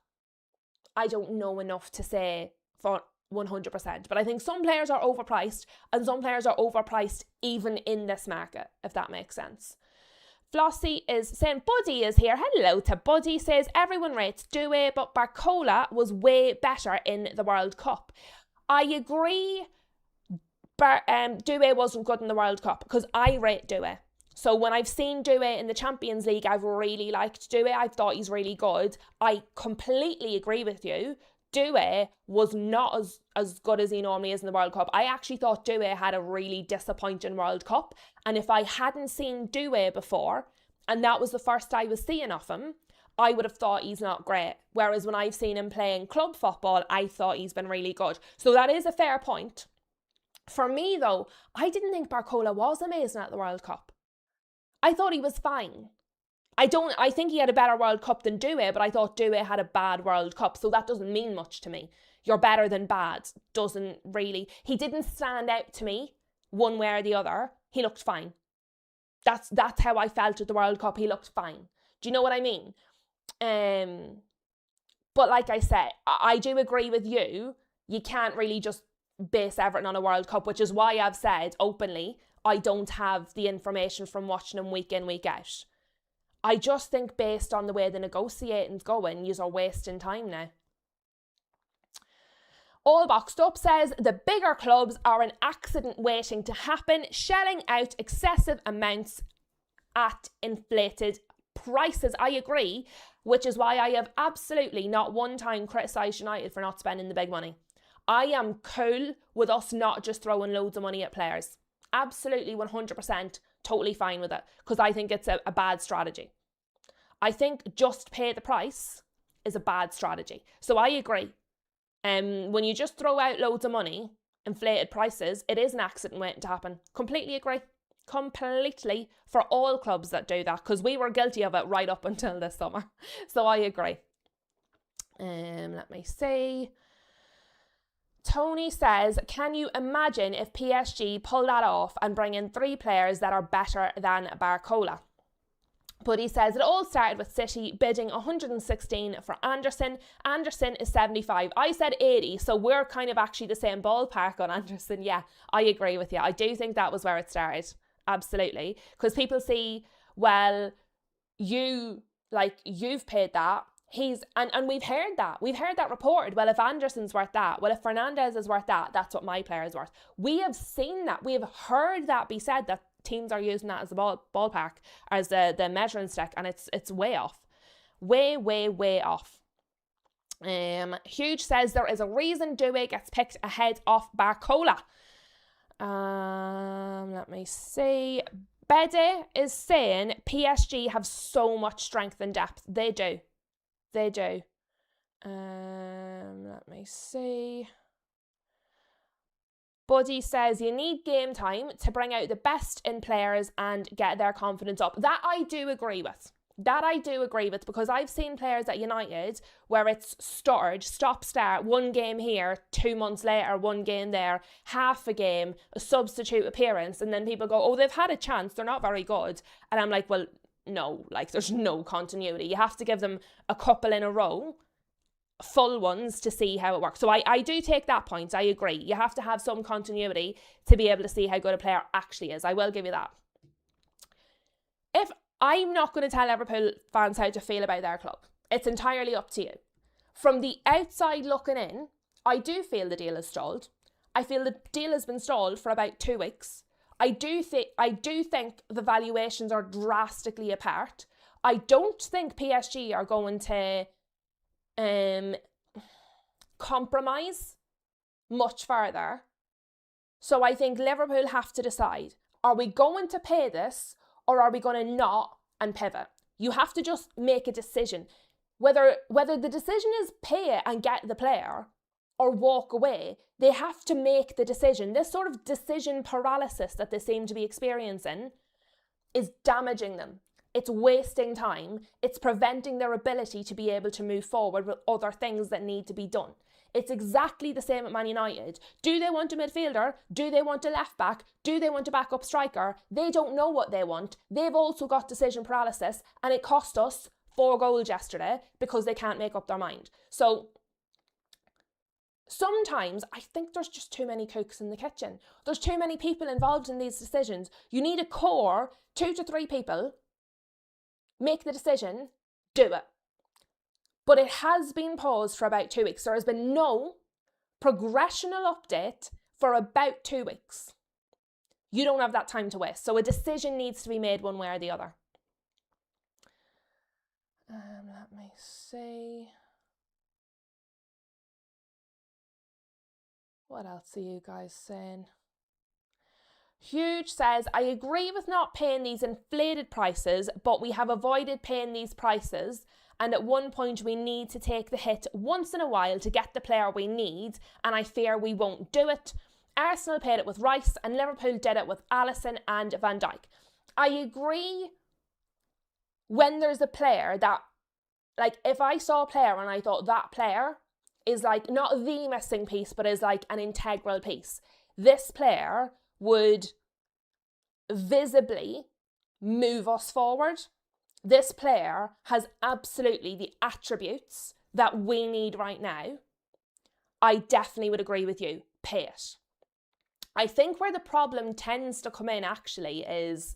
Speaker 1: I don't know enough to say for 100%, but I think some players are overpriced and some players are overpriced even in this market, if that makes sense. Flossie is saying, Buddy is here. Hello to Buddy. Says, everyone rates Doué, but Barcola was way better in the World Cup. I agree, Doué wasn't good in the World Cup, because I rate Doué. So when I've seen Doué in the Champions League, I've really liked Doué. I thought he's really good. I completely agree with you. Doué was not as good as he normally is in the World Cup. I actually thought Doué had a really disappointing World Cup. And if I hadn't seen Doué before, and that was the first I was seeing of him, I would have thought he's not great. Whereas when I've seen him playing club football, I thought he's been really good. So that is a fair point. For me, though, I didn't think Barcola was amazing at the World Cup. I thought he was fine. I think he had a better World Cup than Doué, but I thought Doué had a bad World Cup, so that doesn't mean much to me. You're better than bad doesn't really. He didn't stand out to me one way or the other. He looked fine. That's how I felt at the World Cup. He looked fine. Do you know what I mean? But like I said, I do agree with you. You can't really just base Everton on a World Cup, which is why I've said openly, I don't have the information from watching them week in, week out. I just think based on the way the negotiating's going, you're wasting time now. All Boxed Up says the bigger clubs are an accident waiting to happen, shelling out excessive amounts at inflated prices. I agree, which is why I have absolutely not one time criticised United for not spending the big money. I am cool with us not just throwing loads of money at players. Absolutely 100% totally fine with it, because I think it's a bad strategy. I think just pay the price is a bad strategy. So I agree. When you just throw out loads of money, inflated prices, it is an accident waiting to happen. Completely agree. Completely, for all clubs that do that, because we were guilty of it right up until this summer. So I agree. Let me see. Tony says, can you imagine if PSG pull that off and bring in 3 players that are better than Barcola? But he says it all started with City bidding 116 for Anderson. Anderson is 75. I said 80, so we're kind of actually the same ballpark on Anderson. Yeah, I agree with you. I do think that was where it started. Absolutely. Because people see, well, you've paid that. And we've heard that. We've heard that reported. Well, if Anderson's worth that, well, if Fernandez is worth that, that's what my player is worth. We have seen that. We have heard that be said, that teams are using that as a ballpark, as the measuring stick, and it's way off. Way off. Huge says there is a reason Doué gets picked ahead of Barcola. Let me see. Bede is saying PSG have so much strength and depth. They do. Let me see. Buddy says you need game time to bring out the best in players and get their confidence up. That I do agree with. Because I've seen players at United where it's stuttered, stop-start, 1 game here, 2 months later, 1 game there, half a game, a substitute appearance, and then people go, oh, they've had a chance, they're not very good. And I'm like, well, no, there's no continuity. You have to give them a couple in a row, full ones, to see how it works. So I do take that point. I agree. You have to have some continuity to be able to see how good a player actually is. I will give you that. If I'm not going to tell Liverpool fans how to feel about their club, it's entirely up to you. From the outside looking in, I do feel the deal is stalled. I feel the deal has been stalled for about 2 weeks. I do think the valuations are drastically apart. I don't think PSG are going to compromise much further. So I think Liverpool have to decide, are we going to pay this or are we going to not and pivot? You have to just make a decision. Whether the decision is pay it and get the player or walk away, they have to make the decision. This sort of decision paralysis that they seem to be experiencing is damaging them. It's wasting time. It's preventing their ability to be able to move forward with other things that need to be done. It's exactly the same at Man United. Do they want a midfielder? Do they want a left back? Do they want a backup striker? They don't know what they want. They've also got decision paralysis, and it cost us 4 goals yesterday because they can't make up their mind. So sometimes I think there's just too many cooks in the kitchen. There's too many people involved in these decisions. You need a core, 2 to 3 people. Make the decision, do it. But it has been paused for about 2 weeks. There has been no progressional update for about 2 weeks. You don't have that time to waste. So a decision needs to be made one way or the other. Let me see. What else are you guys saying? Huge says, I agree with not paying these inflated prices, but we have avoided paying these prices. And at one point we need to take the hit once in a while to get the player we need. And I fear we won't do it. Arsenal paid it with Rice and Liverpool did it with Alisson and Van Dijk. I agree when there's a player that, if I saw a player and I thought that player is not the missing piece, but is an integral piece. This player would visibly move us forward. This player has absolutely the attributes, that we need right now, I definitely would agree with you. Pay it. I think where the problem tends to come in actually is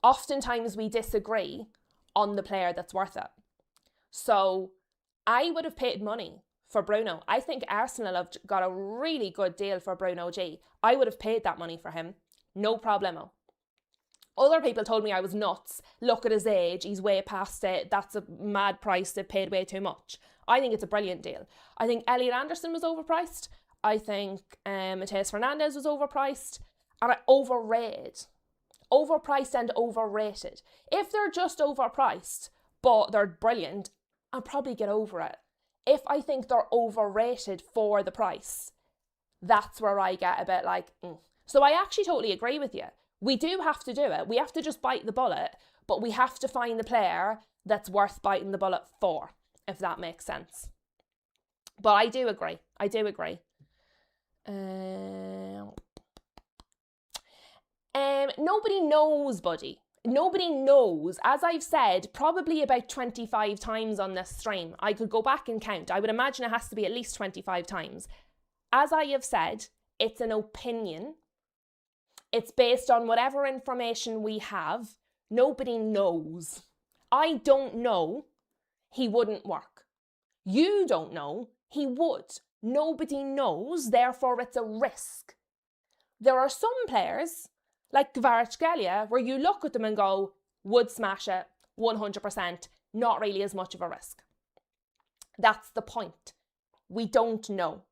Speaker 1: oftentimes we disagree on the player that's worth it. So I would have paid money for Bruno. I think Arsenal have got a really good deal for Bruno G. I would have paid that money for him. No problemo. Other people told me I was nuts. Look at his age. He's way past it. That's a mad price. They've paid way too much. I think it's a brilliant deal. I think Elliot Anderson was overpriced. I think Mateus Fernandes was overpriced. And overrated. Overpriced and overrated. If they're just overpriced, but they're brilliant, I'll probably get over it. If I think they're overrated for the price, that's where I get a bit like, So I actually totally agree with you. We do have to do it. We have to just bite the bullet, but we have to find the player that's worth biting the bullet for, if that makes sense. But I do agree. Nobody knows, buddy. Nobody knows. As I've said, probably about 25 times on this stream. I could go back and count. I would imagine it has to be at least 25 times. As I have said, it's an opinion. It's based on whatever information we have. Nobody knows. I don't know. He wouldn't work. You don't know. He would. Nobody knows. Therefore, it's a risk. There are some players, like Kvaratskhelia, where you look at them and go, would smash it, 100%, not really as much of a risk. That's the point. We don't know.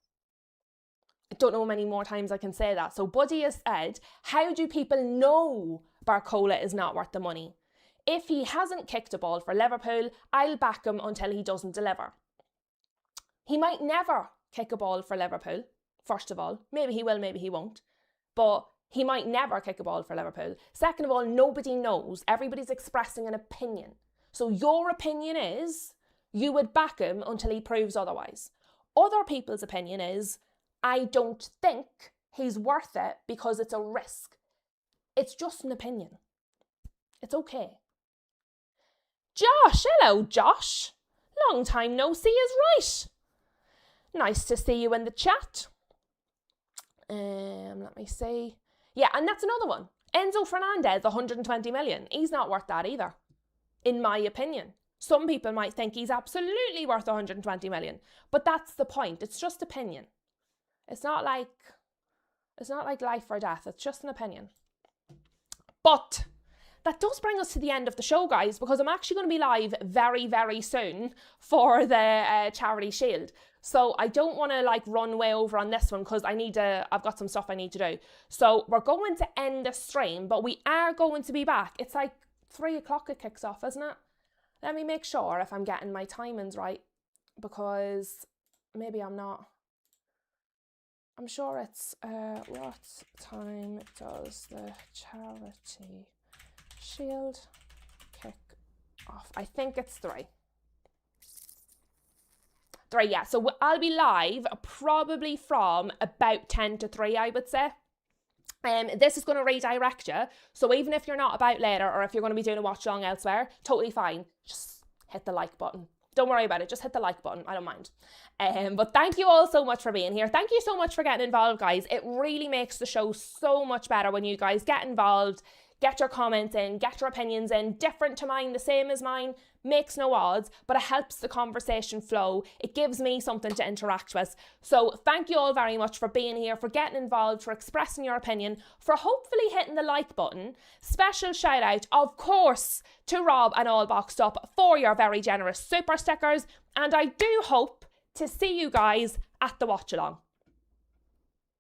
Speaker 1: I don't know how many more times I can say that. So Buddy has said, how do people know Barcola is not worth the money? If he hasn't kicked a ball for Liverpool, I'll back him until he doesn't deliver. He might never kick a ball for Liverpool, first of all. Maybe he will, maybe he won't. But he might never kick a ball for Liverpool. Second of all, nobody knows. Everybody's expressing an opinion. So your opinion is you would back him until he proves otherwise. Other people's opinion is I don't think he's worth it because it's a risk. It's just an opinion. It's okay. Josh, hello Josh. Long time no see is right. Nice to see you in the chat. Let me see. Yeah, and that's another one. Enzo Fernandez, 120 million. He's not worth that either, in my opinion. Some people might think he's absolutely worth 120 million, but that's the point. It's just opinion. It's not like life or death. It's just an opinion. But that does bring us to the end of the show, guys, because I'm actually going to be live very, very soon for the Charity Shield. So I don't want to run way over on this one because I've got some stuff I need to do. So we're going to end the stream, but we are going to be back. It's 3 o'clock it kicks off, isn't it? Let me make sure if I'm getting my timings right, because maybe I'm not. I'm sure it's, what time does the Charity Shield kick off? I think it's 3. 3, yeah. So I'll be live probably from about 10 to 3, I would say. This is going to redirect you. So even if you're not about later, or if you're going to be doing a watch along elsewhere, totally fine. Just hit the like button. Don't worry about it. Just hit the like button. I don't mind. But thank you all so much for being here. Thank you so much for getting involved, guys. It really makes the show so much better when you guys get involved, get your comments in, get your opinions in, different to mine, the same as mine, makes no odds, but it helps the conversation flow. It gives me something to interact with. So thank you all very much for being here, for getting involved, for expressing your opinion, for hopefully hitting the like button. Special shout out, of course, to Rob and All Boxed Up for your very generous super stickers. And I do hope to see you guys at the watch along.